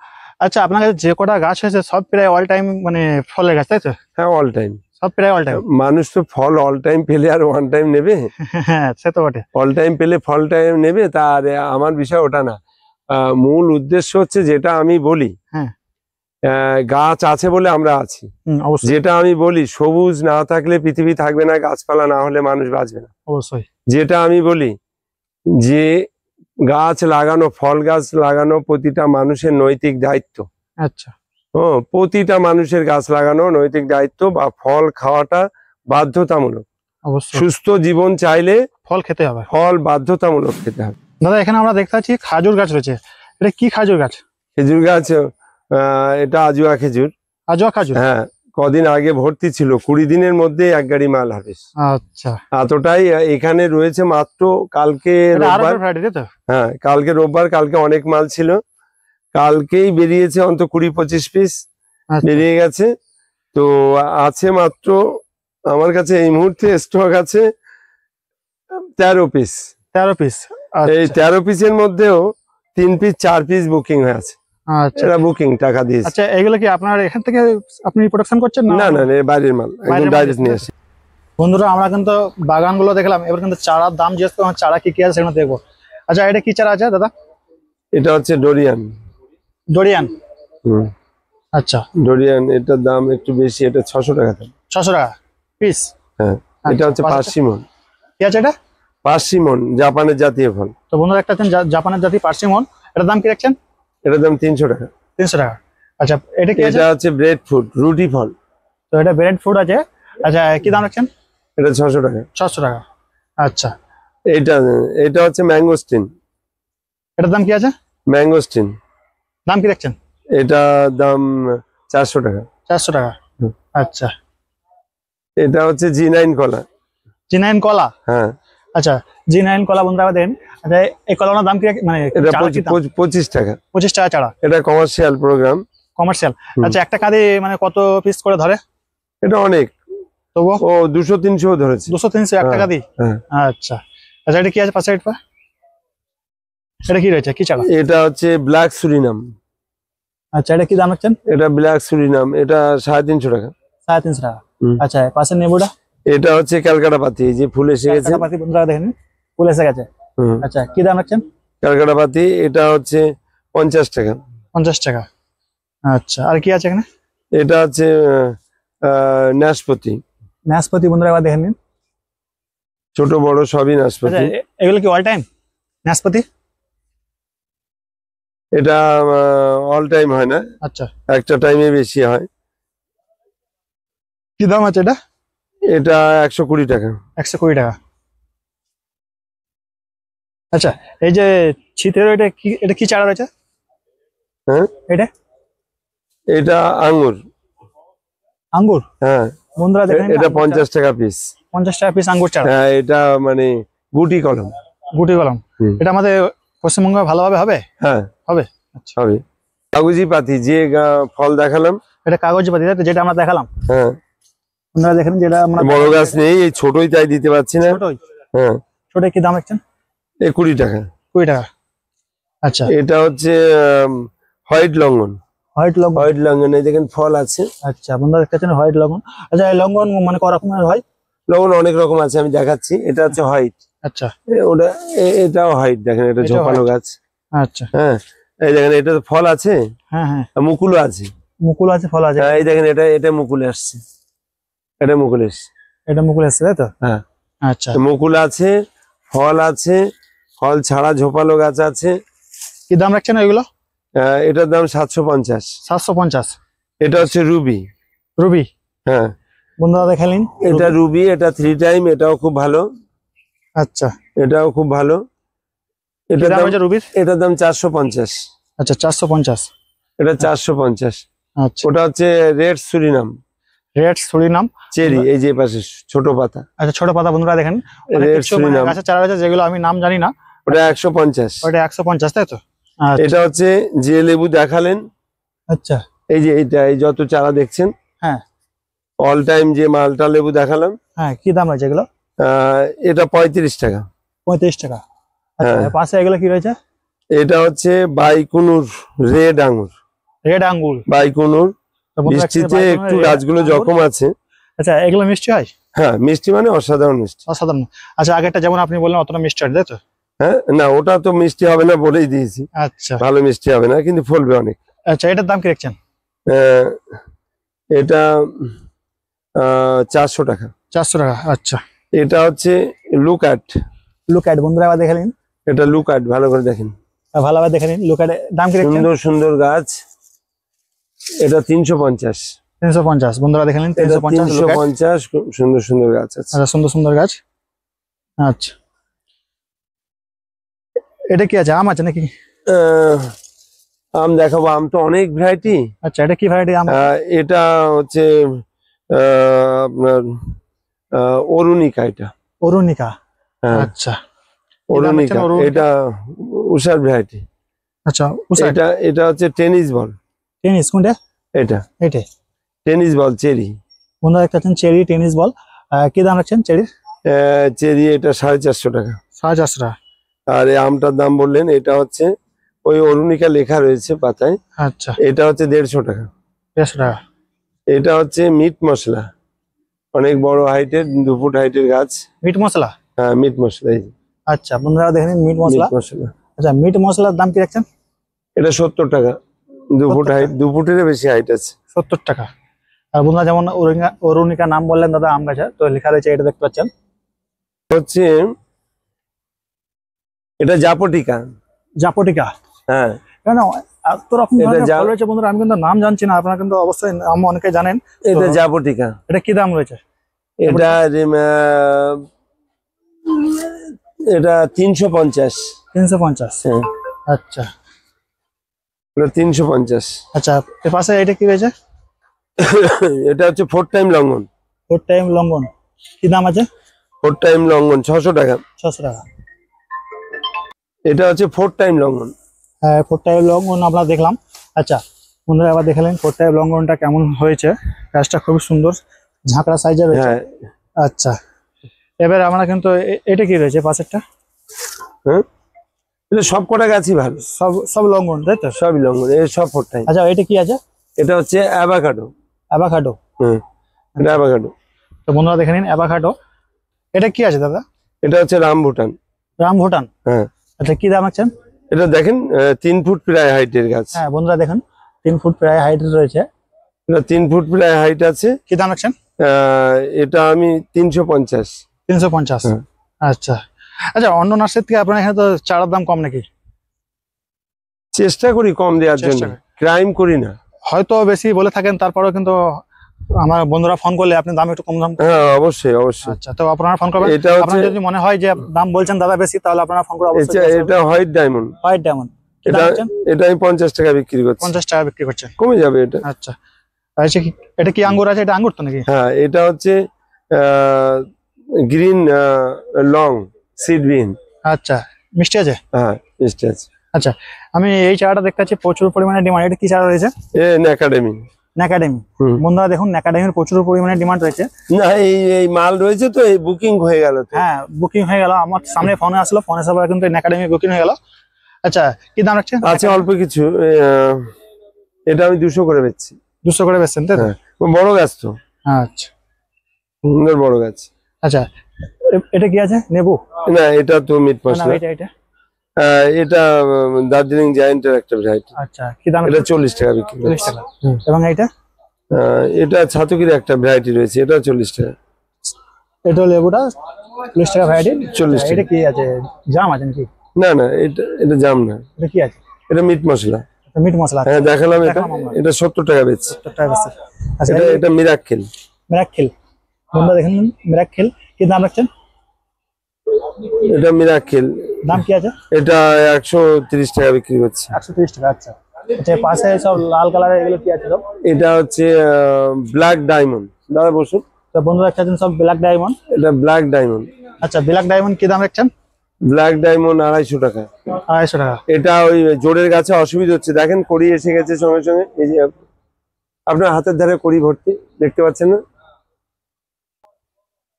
আচ্ছা, আপনার কাছে যে কটা গাছ হয়েছে সব প্রায় অল টাইম মানে ফলের গাছ, তাই তো? হ্যাঁ, অল টাইম, সব প্রায় অল টাইম। মানুষ তো ফল অল টাইম পেলে আর ওয়ান টাইম নেবে? হ্যাঁ, সে তো বটে। অল টাইম পেলে ফল টাইম নেবে, তার আমার বিষয় ওটা না। মূল উদ্দেশ্য হচ্ছে যেটা আমি বলি, হ্যাঁ, গাছ আছে বলে আমরা আছি। অবশ্যই, যেটা আমি বলি, সবুজ না থাকলে পৃথিবী থাকবে না, গাছপালা না হলে মানুষ বাঁচবে না। অবশ্যই। যেটা আমি বলি যে গাছ লাগানো, ফল গাছ লাগানো প্রতিটা মানুষের নৈতিক দায়িত্ব। আচ্ছা, প্রতিটা মানুষের গাছ লাগানো নৈতিক দায়িত্ব, বা ফল খাওয়াটা বাধ্যতামূলক। অবশ্যই সুস্থ জীবন চাইলে ফল খেতে হবে, ফল বাধ্যতামূলক খেতে হবে। দাদা এখানে আমরা দেখতে পাচ্ছি খাজুর গাছ রয়েছে, এটা কি খাজুর গাছ? খেজুর গাছ, এটা আজুয়া খেজুর। আজোয়া খাজুর? হ্যাঁ, কদিন আগে ভর্তি ছিল, 20 দিনের মধ্যে 1 গাড়ি মাল হারভেস্ট। আচ্ছা, এতটাই এখানে রয়েছে মাত্র। কালকে রোববার, হ্যাঁ কালকে রোববার, কালকে অনেক মাল ছিল, কালকেই বেরিয়েছে অন্তত 20-25 পিস বেরিয়ে গেছে। তো আছে মাত্র আমার কাছে এই মুহূর্তে স্টক আছে 13 পিস। 13 পিস? এই 13 পিসের মধ্যেও 3 পিস 4 পিস বুকিং হয়ে আছে। আচ্ছা, এটা বুকিং টাকা দিয়েছে। আচ্ছা, এগুলো কি আপনার এখান থেকে আপনি প্রোডাকশন করছেন? না না, বাইরের মাল, একদম ডাইরেক্ট নিয়ে আসে। বন্ধুরা আমরা কিন্তু বাগানগুলো দেখলাম, এবার কিন্তু চারার দাম জিজ্ঞেস করলাম, চারা কি কি আছে সেগুলো দেখবো। আচ্ছা, এটা কি চারা আছে দাদা? এটা হচ্ছে ডোরিয়ান। ডোরিয়ান? আচ্ছা, ডোরিয়ান, এটার দাম একটু বেশি, এটা 600 টাকা দাম। 600 টাকা পিস? হ্যাঁ, এটা হচ্ছে পার্সিমন। কি আছে এটা? পার্সিমন, জাপানের জাতীয় ফল। তো বন্ধুরা একটা আছেন জাপানের জাতীয় পার্সিমন, এটার দাম কি রাখছেন? এটার দাম 300 টাকা। 300 টাকা। আচ্ছা, এটা কি আছে? এটা হচ্ছে ব্রেড ফ্রুট, রুটি ফল। তো এটা ব্রেড ফ্রুট আছে। আচ্ছা, কি দাম রাখছেন? এটা 600 টাকা। 600 টাকা। আচ্ছা, এটা হচ্ছে ম্যাঙ্গোস্টিন। এটার দাম কি আছে? ম্যাঙ্গোস্টিন দাম কি রাখছেন? এটা দাম 400 টাকা। 400 টাকা। আচ্ছা, এটা হচ্ছে G9 কলা। G9 কলা? হ্যাঁ। আচ্ছা, G9 কলা বন্ধুরা দেন। আচ্ছা, এই কলার দাম কি মানে? এটা 25 টাকা। 25 টাকা চারা? এটা কমার্শিয়াল প্রোগ্রাম। কমার্শিয়াল। আচ্ছা, একটা কাঁদি মানে কত পিস করে ধরে? এটা অনেক, তবুও? ও 200-300 ধরেছে। 200-300 একটা কাঁদি? আচ্ছা, আচ্ছা, এটা কি আছে পাশে? এটা কি রয়েছে, কি চারা? এটা হচ্ছে ব্ল্যাক সুরিনাম। আচ্ছা, এটা কি দাম রাখছেন? এটা ব্ল্যাক সুরিনাম, এটা 350 টাকা। 350 টাকা। আচ্ছা, পাশের নেবুটা? এটা হচ্ছে ক্যালকাটা পাতি, এই যে ফুল এসে গেছে। পাতি বন্ধুরা দেখেন, ফুল এসে গেছে। আচ্ছা, কি দাম রাখছেন? ক্যালকাটা পাতি, এটা হচ্ছে 50 টাকা। 50 টাকা। আচ্ছা, আর কি আছে এখানে? এটা হচ্ছে নাশপাতি। নাশপাতি বন্ধুরা এবার দেখেন নিন, ছোট বড় সবই নাশপাতি। এগুলো কি অল টাইম নাশপাতি? এটা অল টাইম হয় না। আচ্ছা, একটা টাইমে বেশি হয়। কি দাম আছে এটা? এটা 120 টাকা। 120 টাকা। আচ্ছা, এই যে শীতের এটা কি চারা রয়েছে? হ্যাঁ, এটা আঙ্গুর। আঙ্গুর? হ্যাঁ বন্ধুরা দেখেন, এটা 50 টাকা পিস। 50 টাকা পিস আঙ্গুর চারা? হ্যাঁ, এটা মানে গুটি কলম। গুটি কলম। এটা আমাদের পশ্চিমবঙ্গে ভালোভাবে হবে? হ্যাঁ হবে। আচ্ছা, হবে। কাগজি পাতি যে ফল দেখালাম, এটা কাগজি পাতি যেটা আমরা দেখালাম। হ্যাঁ, আপনারা দেখেন যেটা আমরা বড় গাছ নেই, এই ছোটই তাই দিতে পারছি না। ছোটই? হ্যাঁ। ছোট কি দাম রাখছেন? 20 টাকা। 20 টাকা। আচ্ছা, এটা হচ্ছে হোয়াইট লঙ্ঘন। হোয়াইট লঙ্ঘন? হোয়াইট লঙ্ঘন, এই দেখেন ফল আছে। আচ্ছা, আপনারা দেখতেছেন হোয়াইট লঙ্ঘন। আচ্ছা, এই লঙ্ঘন মানে কত রকমের হয়? লঙ্ঘন অনেক রকম আছে, আমি দেখাচ্ছি। এটা হচ্ছে হোয়াইট। আচ্ছা, ওটা এটাও হোয়াইট, দেখেন এটা ঝোপালো গাছ। আচ্ছা, হ্যাঁ, এই দেখেন এটা তো ফল আছে। হ্যাঁ হ্যাঁ, মুকুলও আছে। মুকুল আছে, ফল আছে। এই দেখেন এটা মুকুলে আসছে। এটা মুকুল এসছে। এটা মুকুল এসছে, তাই তো? হ্যাঁ। আচ্ছা, মুকুল আছে, ফল আছে, ফল ছাড়া ঝোপালো গাছ আছে। কি দাম রাখছেন এগুলো? এটার দাম 750। 750। এটা হচ্ছে রুবি। রুবি? হ্যাঁ, বন্ধুরা দেখালেন, এটা রুবি, এটা 3 টাইম, এটাও খুব ভালো। আচ্ছা, এটাও খুব ভালো। এটার দাম হচ্ছে রুবির? এটার দাম 450। আচ্ছা, 450। এটা 450। আচ্ছা, ওটা হচ্ছে red Surinam. Red Surinam cherry, এই যে পাশে ছোট পাতা। আচ্ছা, ছোট পাতা বন্ধুরা দেখেন, অনেক রেড কিছু মানে সুরিনাম, গাছের চারা আছে যেগুলো আমি নাম জানি না। ওটা 150। ওটা 150, তাই তো? আচ্ছা, এটা হচ্ছে যে লেবু দেখালেন, আচ্ছা, এই যে এইটা, এই যত চারা দেখছেন, হ্যাঁ অল টাইম যে মালটা লেবু দেখালাম, হ্যাঁ, কি দাম রয়েছে এগুলো? এটা 35 টাকা। 35 টাকা। আচ্ছা, হ্যাঁ। এর পাশে এগুলো কি রয়েছে? এটা হচ্ছে বাইকুনুর রেড আঙুর। রেড আঙ্গুর। বাইকুনুর তো বন্ধুরা, মিষ্টিতে বাইকুনুর একটু red গাছগুলো আঙ্গুর। জখম আছে। আচ্ছা, এগুলো মিষ্টি হয়? হ্যাঁ, মিষ্টি মানে অসাধারণ মিষ্টি। অসাধারণ। আচ্ছা, আগেরটা যেমন আপনি বললেন অতটা মিষ্টি হয়, তাই তো? হ্যাঁ, না ওটা তো মিষ্টি হবে না বলেই দিয়েছি, আচ্ছা ভালো মিষ্টি হবে না, কিন্তু ফলবে অনেক। আচ্ছা, এটার দাম কি রাখছেন? আহ, এটা 400 টাকা। 400 টাকা। আচ্ছা, এটা হচ্ছে লুকাট। লুক অ্যাট বন্ধুরা, আবার দেখে নিন, এটা লুকাট, ভালো করে দেখেন, ভালোভাবে দেখে নিন। লুক অ্যাট দাম কি রাখছেন? সুন্দর সুন্দর গাছ। এটা 350। 350 বন্ধুরা দেখে নিন, এটা 350 look at। 350, খুব সুন্দর সুন্দর গাছ আছে। আচ্ছা, সুন্দর সুন্দর গাছ। আচ্ছা, এটা কি আছে, আম আছে নাকি? আহ, আম দেখাবো, আম তো অনেক ভ্যারাইটি। আচ্ছা, এটা কি ভ্যারাইটি আম? এটা হচ্ছে আপনার অরুণিকা। এটা অরুণিকা। হ্যাঁ, আচ্ছা, অরুণিকা। অরুণিকা। এটা উষার ভ্যারাইটি। আচ্ছা, এটা এটা হচ্ছে টেনিস বল। টেনিস কোনটা? এটা এটা টেনিস বল চেরি। বন্ধুরা দেখতে পাচ্ছেন, চেরি টেনিস বল। কি দাম রাখছেন চেরির? চেরি এটা 450 টাকা। 450 টাকা। আর এই আমটার দাম বললেন, এটা হচ্ছে ওই অরুণিকা লেখা রয়েছে পাতায়। আচ্ছা, এটা হচ্ছে 150 টাকা। 150 টাকা। এটা হচ্ছে মিট মশলা, অনেক বড় হাইটের, 2 ফুট হাইটের গাছ। মিট মশলা। হ্যাঁ, মিট মশলা, এই যে আচ্ছা বন্ধুরা দেখে নিন, মিট মশলা। মিট মশলা। আচ্ছা, মিট মশলার দাম কি রাখছেন? এটা 70 টাকা। 2 ফুট 70 হাইট, 2 ফুটের বেশি হাইট আছে। 70 টাকা। আর বন্ধুরা যেমন অরুণিকা নাম বললেন দাদা, আম গাছে তো লেখা রয়েছে, এটা দেখতে পাচ্ছেন। হচ্ছে এটা জাপটিকা। জাপটিকা। হ্যাঁ, কেন এত রকম এটা ধরনের ফল রয়েছে বন্ধুরা, আমি কিন্তু নাম জানছি না, আপনারা কিন্তু অবশ্যই নাম অনেকে জানেন। এটা জাপটিকা। এটা কি দাম রয়েছে? এটা এটা 350। 350। হ্যাঁ, আচ্ছা এটা 350। আচ্ছা, এর পাশে এটা কি রয়েছে? এটা হচ্ছে 4 টাইম লঙ্ঘন। 4 টাইম লঙ্ঘন। কি দাম আছে? 4 টাইম লঙ্ঘন 600 টাকা। 600 টাকা। এটা হচ্ছে 4 টাইম লঙ্ঘন। হ্যাঁ, 4 টাইম লঙ্ঘন আমরা দেখলাম। আচ্ছা বন্ধুরা, আবার দেখালেন 4 টাইম লঙ্ঘনটা কেমন হয়েছে। গাছটা খুবই সুন্দর, ঝাঁকড়া সাইজের রয়েছে। হ্যাঁ আচ্ছা, এবার আমরা কিন্তু এটা কি রয়েছে পাশেরটা? হ্যাঁ, এটা সব কটা গাছই ভালো, সব সব লঙ্ঘন, তাই তো? সবই লঙ্ঘন, এই সব 4 টাইম। আচ্ছা, এটা কি আছে? এটা হচ্ছে অ্যাভাকাডো। অ্যাভাকাডো। হুম, এটা অ্যাভাকাডো। তো বন্ধুরা দেখে নিন, অ্যাভাকাডো। এটা কি আছে দাদা? এটা হচ্ছে রামভুটান। রামভুটান। হ্যাঁ, আচ্ছা, কি দাম আছেন? এটা দেখেন 3 ফুট প্রায় হাইটের গাছ। হ্যাঁ বন্ধুরা দেখেন, 3 ফুট প্রায় হাইট রয়েছে। এটা 3 ফুট প্রায় হাইট আছে। কি দাম আছেন? এটা আমি 350। 350। হ্যাঁ। আচ্ছা আচ্ছা, অন্য নার্সারি থেকে আপনার এখানে তো চারার দাম কম নাকি? চেষ্টা করি কম দেওয়ার জন্য, চেষ্টা করি। ক্রাইম করি না। হয়তো বেশি বলে থাকেন, তারপরেও কিন্তু আমার বন্ধুরা ফোন করলে আপনি দাম একটু কম দাম। হ্যাঁ, অবশ্যই অবশ্যই। আচ্ছা, তো আপনারা ফোন করবেন। এটা হচ্ছে, আপনার যদি মনে হয় যে দাম বলছেন দাদা বেশি, তাহলে আপনারা ফোন করে অবশ্যই। এটা হোয়াইট ডায়মন্ড। White diamond. এটা এটা আমি 50 টাকা বিক্রি করছি। 50 টাকা বিক্রি করছেন। কমে যাবে এটা। আচ্ছা, আচ্ছা, এটা কি আঙ্গুর আছে? এটা আঙ্গুর তো নাকি? হ্যাঁ, এটা হচ্ছে গ্রিন লং সিড বিন। আচ্ছা, মিষ্টি আছে। হ্যাঁ, মিষ্টি আছে। আচ্ছা, আমি এই চারাটা দেখতে পাচ্ছি প্রচুর পরিমাণে ডিমান্ড। এটা কি চারা রয়েছে? একাডেমি। ন্যাকাডেমি। বন্ধুরা দেখুন, ন্যাকাডেমির প্রচুর পরিমাণে ডিমান্ড রয়েছে। না, এই মাল রয়েছে তো, এই বুকিং হয়ে গেল তো। হ্যাঁ, বুকিং হয়ে গেল, আমার সামনে ফোনে আসলো, ফোনে আসার পরে কিন্তু ন্যাকাডেমি বুকিং হয়ে গেল। আচ্ছা, কি দাম রাখছে? আছে অল্প কিছু। এটা আমি 200 করে বেচছি। 200 করে বেচছেন, তাই তো? হ্যাঁ, বড় গাছ তো। আচ্ছা সুন্দর বড় গাছ। আচ্ছা, এটা কি আছে? নেবু? না, এটা তো মিট না, মশলা। এটা এটা দার্জিলিং জায়ান্টের একটা ভ্যারাইটি। আচ্ছা, কি দাম? এটা 40 টাকা বিক্রি 40 করছি। টাকা। এবং এটা? এটা ছাতুকির একটা ভ্যারাইটি রয়েছে, এটা 40 টাকা। এটা লেবুটা 40 টাকা ভ্যারাইটি। 40 টাকা। এটা কি আছে? জাম আছে নাকি? না না, এটা জাম না, এটা কি আছে? এটা মিট মশলা। মিট মশলা। হ্যাঁ, দেখালাম। এটা দেখালাম আমরা। এটা 70 টাকা বেচছে। 70 টাকা বেচছে। আচ্ছা, এটা মিরাক্কেল। মিরাক্কেল। বন্ধুরা দেখেন, মিরাক্কেল কি দাম রাখছেন? এটা মিরাকেল, দাম কি আছে? এটা 130 টাকা বিক্রি করছে। 130 টাকা। আচ্ছা আচ্ছা, পাশে সব লাল কালারের এগুলো কি আছে সব? এটা হচ্ছে ব্ল্যাক ডায়মন্ড। দাদা বসুন। তো বন্ধুরা চাচ্ছেন সব ব্ল্যাক ডায়মন্ড। এটা ব্ল্যাক ডায়মন্ড। আচ্ছা, ব্ল্যাক ডায়মন্ড কি দাম রাখছেন? ব্ল্যাক ডায়মন্ড 250 টাকা। 250 টাকা। এটা ওই জোরের গাছে অসুবিধা হচ্ছে, দেখেন কড়ি এসে গেছে সঙ্গে সঙ্গে। এই যে আপনার হাতের ধারে কড়ি ভর্তি, দেখতে পাচ্ছেন না?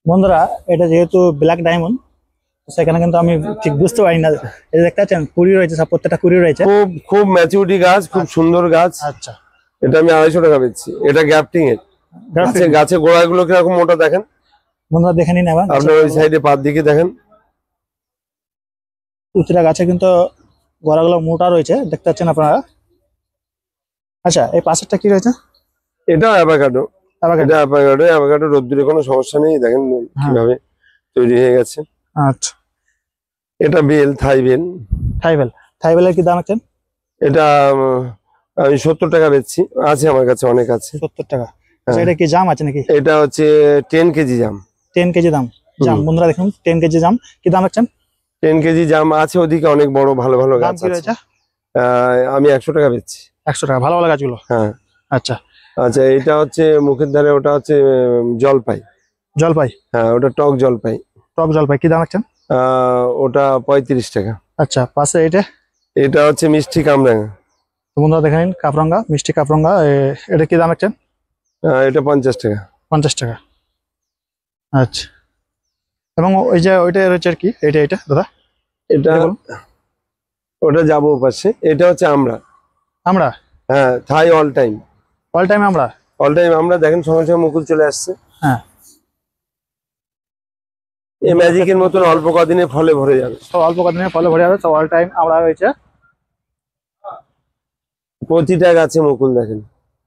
বন্ধুরা এটা যেহেতু ব্ল্যাক ডায়মন্ড, সেখানে কিন্তু আমি ঠিক বুঝতে পারি না। এই যে দেখতে পাচ্ছেন কুড়ি রয়েছে, সব প্রত্যেকটা কুড়ি রয়েছে। খুব খুব ম্যাচিউরিটি গাছ, খুব সুন্দর গাছ। আচ্ছা, এটা আমি 250 টাকা বেচছি। এটা গ্যাপটিং এর গাছে গোড়াগুলো কিরকম মোটা দেখেন বন্ধুরা, দেখে নিন এবার। আপনার ওই সাইডে পাত দিকে দেখেন, প্রতিটা গাছে কিন্তু গোড়াগুলো মোটা রয়েছে, দেখতে পাচ্ছেন আপনারা। আচ্ছা, এই পাশেরটা কি রয়েছে? এটা অ্যাভোকাডো। এটা অ্যাভোকাডো রোদ্দুরে কোনো সমস্যা নেই, দেখেন কিভাবে তৈরি হয়ে গেছে। আচ্ছা, এটা বেল, থাই বেল। থাইবেলের কি দাম আছেন? এটা আমি 70 টাকা বেচছি, আছে আমার কাছে, অনেক আছে। 70 টাকা। আচ্ছা, এটা কি জাম আছে নাকি? এটা হচ্ছে 10 কেজি জাম। 10 কেজি দাম জাম। বন্ধুরা দেখুন, 10 কেজি জাম কি দাম আছেন? 10 কেজি জাম আছে, ওদিকে অনেক বড় ভালো ভালো গাছ আছে। আমি 100 টাকা বেচছি। 100 টাকা, ভালো ভালো গাছগুলো। হ্যাঁ। আচ্ছা আচ্ছা, এটা হচ্ছে মুখের ধারে, ওটা হচ্ছে জলপাই। হ্যাঁ, ওটা টক জলপাই। কি দাম আছেন? ওটা 35 টাকা। আচ্ছা, পাশে এটা হচ্ছে মিষ্টি কামরাঙা। বন্ধুরা দেখে নিন, কাপরঙ্গা, মিষ্টি কাপরঙ্গা। এটা কি দাম আছেন? এটা 50 টাকা। 50 টাকা। আচ্ছা, এবং ওই যে ওইটা রয়েছে আর কি, এটা দাদা? এটা ওটা যাবো পাশে। এটা হচ্ছে আমরা। হ্যাঁ, থাই অল টাইম আমরা দেখেন সঙ্গে সঙ্গে মুকুল চলে আসছে। হ্যাঁ, এই ম্যাজিকের মতন অল্প কদিনে ফলে ভরে যাবে। সব অল্প কদিনে ফলে ভরে যাবে। সব অল টাইম আমরা রয়েছে। প্রতিটা গাছে মুকুল দেখেন,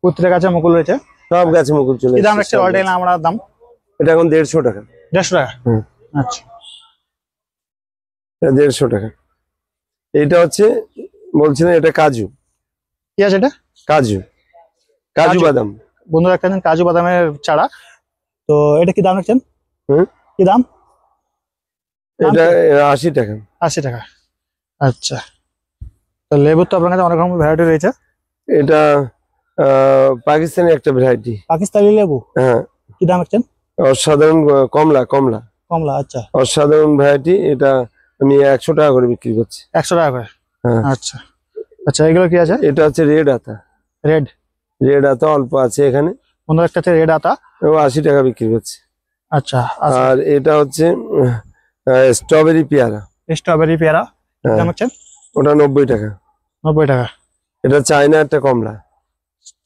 প্রত্যেকটা গাছে মুকুল রয়েছে, সব গাছে মুকুল চলে কি দাম আসছে। রাখছে অল টাইম আমরা দাম? এটা এখন 150 টাকা। 150 টাকা। আচ্ছা, এটা 150 টাকা। এটা হচ্ছে বলছিলেন, এটা কাজু। কি আছে এটা? কাজু বাদাম। বন্ধুরা একটা কাজু বাদামের চারা। তো এটা কি দাম রাখছেন? কি দাম? এটা 80 টাকা। 80 টাকা। আচ্ছা, তো লেবুর তো আপনার কাছে অনেক রকম ভ্যারাইটি রয়েছে। এটা পাকিস্তানি একটা ভ্যারাইটি। পাকিস্তানি লেবু। হ্যাঁ। কি দাম রাখছেন? অসাধারণ কমলা। আচ্ছা, অসাধারণ ভ্যারাইটি। এটা আমি 100 টাকা করে বিক্রি করছি। 100 টাকা করে। হ্যাঁ। আচ্ছা আচ্ছা, এগুলো কি আছে? এটা হচ্ছে রেড আতা। রেড আতা অল্প আছে এখানে। বন্ধুরা একটা আছে রেড আতা, ও 80 টাকা বিক্রি করছে। আচ্ছা। আর এটা হচ্ছে স্ট্রবেরি পেয়ারা। দাম আছেন? ওটা 90 টাকা। 90 টাকা। এটা চায়না একটা কমলা।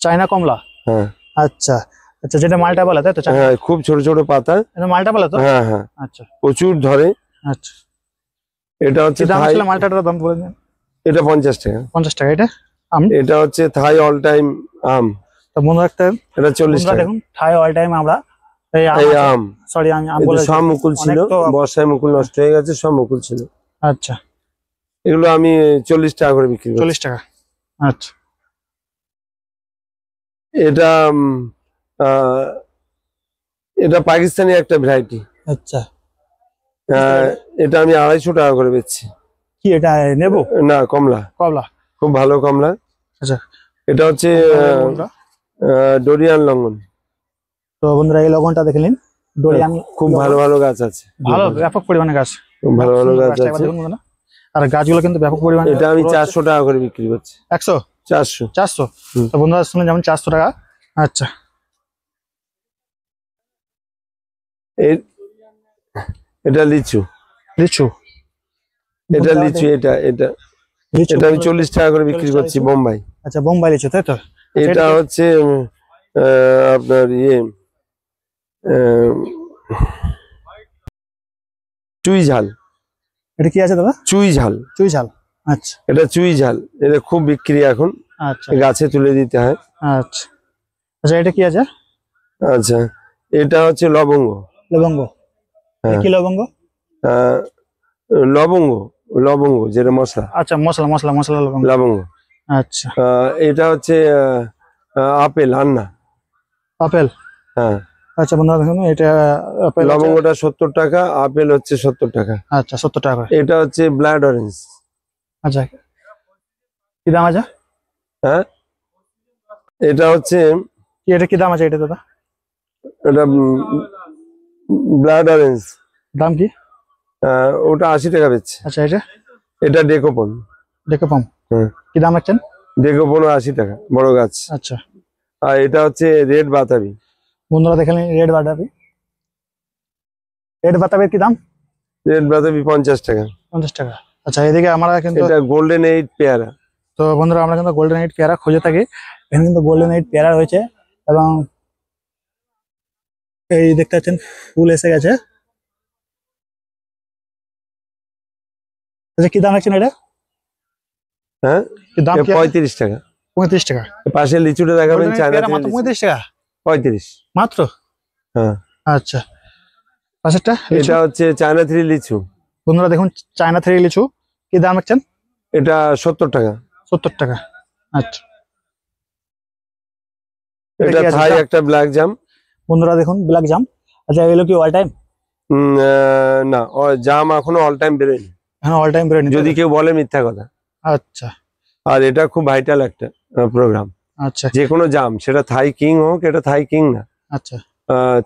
চায়না কমলা। হ্যাঁ। আচ্ছা আচ্ছা, যেটা মালটা বলা, তাই তো? হ্যাঁ, খুব ছোট ছোট পাতা। এটা মালটা বলা তো? হ্যাঁ হ্যাঁ। আচ্ছা, প্রচুর ধরে। আচ্ছা। এটা হচ্ছে মালটাটার দাম বলে দিন। এটা 50 টাকা। 50 টাকা। এটা এটা হচ্ছে থাই অল টাইম আম। তো বন্ধুরা একটা, এটা 40 টাকা। দেখুন, থাই অল টাইম আমরা এই আম, সরি আমি আম বলে, সব মুকুল ছিল, বর্ষায় মুকুল নষ্ট হয়ে গেছে, সব মুকুল ছিল। আচ্ছা, এগুলো আমি 40 টাকা করে বিক্রি করি। 40 টাকা। আচ্ছা, এটা এটা পাকিস্তানি একটা ভ্যারাইটি। আচ্ছা, এটা আমি 250 টাকা করে বেচছি। কি এটা নেবো না, কমলা। খুব ভালো কমলা। আচ্ছা, এটা হচ্ছে ডোরিয়ান লঙ্ঘন। তো বন্ধুরা এই লঙ্ঘনটা দেখে নিন, ডোরিয়ান। খুব ভালো ভালো গাছ আছে, ভালো ব্যাপক পরিমাণে গাছ, খুব ভালো ভালো গাছ আছে। আর গাছগুলো কিন্তু ব্যাপক পরিমাণে। এটা আমি 400 টাকা করে বিক্রি করছি। 400। তো বন্ধুরা শুনলেন, যেমন 400 টাকা। আচ্ছা, এটা লিচু। এটা লিচু। এটা আমি 40 টাকা করে বিক্রি করছি, বোম্বাই। আচ্ছা, বোম্বাই লিচু, তাই তো? এটা হচ্ছে আপনার চুই ঝাল। এটা কি আছে দাদা? চুই ঝাল। আচ্ছা, এটা চুই ঝাল। এটা খুব বিক্রি এখন। আচ্ছা, গাছে তুলে দিতে হয়। আচ্ছা আচ্ছা, এটা কি আছে? আচ্ছা, এটা হচ্ছে লবঙ্গ। কি লবঙ্গ? লবঙ্গ যেটা মশলা। আচ্ছা, মশলা লবঙ্গ। আচ্ছা, এটা হচ্ছে আপেল আন্না। আপেল। হ্যাঁ। আচ্ছা বন্ধুরা দেখুন এটা আপেল আছে। লবঙ্গটা 70 টাকা, আপেল হচ্ছে 70 টাকা। আচ্ছা 70 টাকা করে। এটা হচ্ছে ব্লাড অরেঞ্জ। আচ্ছা কি দাম আছে? হ্যাঁ, এটা হচ্ছে, এটা কি দাম আছে এটা দাদা? এটা ব্লাড অরেঞ্জ। দাম কি? ওটা 80 টাকা বেচছে। আচ্ছা এটা এটা ডেকোপন। দেখো পাম হ্যাঁ, কি দাম রাখছেন? ডেকোপন 80 টাকা, বড় গাছ। আচ্ছা আর এটা হচ্ছে রেড বাতাবি। বন্ধুরা দেখেন রেড বাতাবি, রেড বাতাবির কি দাম? রেড বাতাবি 50 টাকা। 50 টাকা। আচ্ছা এদিকে আমরা কিন্তু, এটা গোল্ডেন 8 পেয়ারা। তো বন্ধুরা আমরা কিন্তু গোল্ডেন এইট পেয়ারা খুঁজে থাকি, এখানে কিন্তু গোল্ডেন এইট পেয়ারা রয়েছে এবং এই দেখতে পাচ্ছেন ফুল এসে গেছে। আচ্ছা কি দাম রাখছেন এটা? হ্যাঁ, কি দাম কি? 35 টাকা। 35 টাকা। পাশে লিচুটা দেখাবেন, Golden eight চায়না পেয়ারা মাত্র 35 টাকা 35। মাত্র। হ্যাঁ, আচ্ছা পাশেরটা এটা হচ্ছে চায়না 3 লিচু। বন্ধুরা দেখুন চায়না 3 লিচু, কি দাম রাখছেন? এটা 70 টাকা। 70 টাকা। আচ্ছা এটা কি আছে? থাই একটা ব্ল্যাক জাম। বন্ধুরা দেখুন ব্ল্যাক জাম। আচ্ছা এগুলো কি অল টাইম? না, জাম এখনো অল টাইম বেরোয়নি, এখন অল টাইম বেরোয়নি যদি কেউ বলে মিথ্যা কথা। আচ্ছা আর এটা খুব ভাইটাল একটা প্রোগ্রাম। আচ্ছা যে কোনো জাম, সেটা থাই কিং হোক, এটা থাই কিং না। আচ্ছা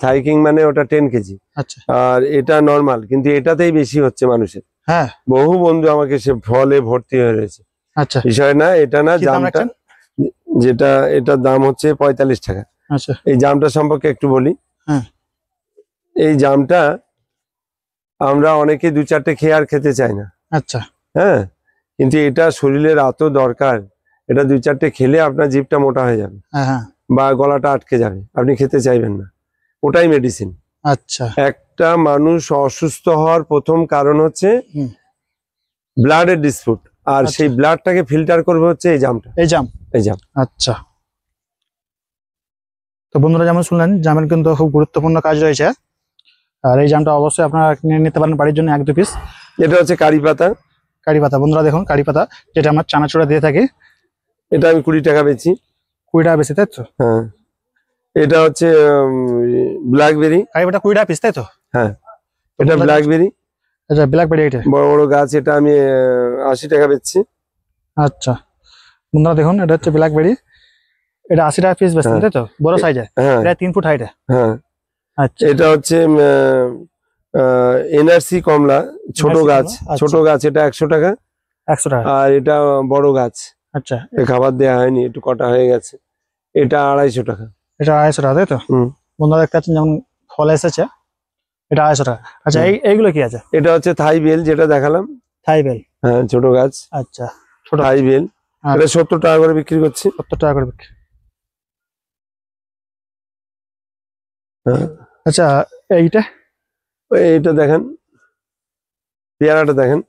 থাই কিং মানে ওটা 10 কেজি। আচ্ছা আর এটা নর্মাল, কিন্তু এটাতেই বেশি হচ্ছে মানুষের। হ্যাঁ বহু বন্ধু আমাকে সে ফলে ভর্তি হয়ে রয়েছে। আচ্ছা বিষয় না, এটা না, কি দাম জামটা রাখছেন? যেটা, এটার দাম হচ্ছে 45 টাকা। আচ্ছা এই জামটা সম্পর্কে একটু বলি। হ্যাঁ এই জামটা আমরা অনেকে 2-4টে খেয়ে আর খেতে চাই না। আচ্ছা হ্যাঁ, কিন্তু এটা শরীরের এত দরকার। এটা 2-4টে খেলে আপনার জিভটা মোটা হয়ে যাবে হ্যাঁ হ্যাঁ বা গলাটা আটকে যাবে, আপনি খেতে চাইবেন না। ওটাই মেডিসিন। আচ্ছা একটা মানুষ অসুস্থ হওয়ার প্রথম কারণ হচ্ছে হুম। ব্লাডের ডিসপুট, আর আচ্ছা। সেই ব্লাডটাকে ফিল্টার করবে হচ্ছে এই জামটা। এই জাম। এই জাম। আচ্ছা তো বন্ধুরা যেমন শুনলেন জামের কিন্তু খুব গুরুত্বপূর্ণ কাজ রয়েছে, আর এই জামটা অবশ্যই আপনারা কিনে নিতে পারেন বাড়ির জন্য 1-2 পিস। এটা হচ্ছে কারি পাতা। কারি পাতা বন্ধুরা দেখুন, কারি পাতা যেটা আমরা চানাচুরা দিয়ে থাকি। এটা আমি 20 টাকা বেচি। 20 টাকা বেশি তাই তো? হ্যাঁ, এটা হচ্ছে ব্ল্যাকবেরি। কারি পাতা 20 টাকা পিস তাই তো? হ্যাঁ, এটা ব্ল্যাকবেরি, আচ্ছা ব্ল্যাকবেরি এটা বড় বড় গাছ। এটা আমি 80 টাকা বেচছি। আচ্ছা বন্ধুরা দেখুন এটা হচ্ছে ব্ল্যাকবেরি, এটা 80 টাকা পিস বেচছেন তাই তো? বড় সাইজে, হ্যাঁ এটা 3 ফুট হাইটে। হ্যাঁ, আচ্ছা এটা হচ্ছে এনআরসি কমলা, ছোট NRC গাছ। কমলা, আচ্ছা। ছোট গাছ, এটা 100 টাকা। 100 টাকা। আর এটা বড় গাছ, আচ্ছা এ খাবার দেওয়া হয়নি, একটু কটা হয়ে গেছে। এটা 250 টাকা। এটা 250 টাকা তাই তো? হুম। বন্ধুরা দেখতে পাচ্ছেন যেমন ফল এসেছে, এটা 250 টাকা। আচ্ছা এইগুলো কি আছে? এটা হচ্ছে থাই বেল, যেটা দেখালাম। থাই বেল। হ্যাঁ, ছোট গাছ, আচ্ছা ছোট থাই বেল। আচ্ছা। এটা 70 টাকা করে বিক্রি করছি। 70 টাকা করে বিক্রি। হ্যাঁ, আচ্ছা এইটা, এইটা দেখেন, পেয়ারাটা দেখেন।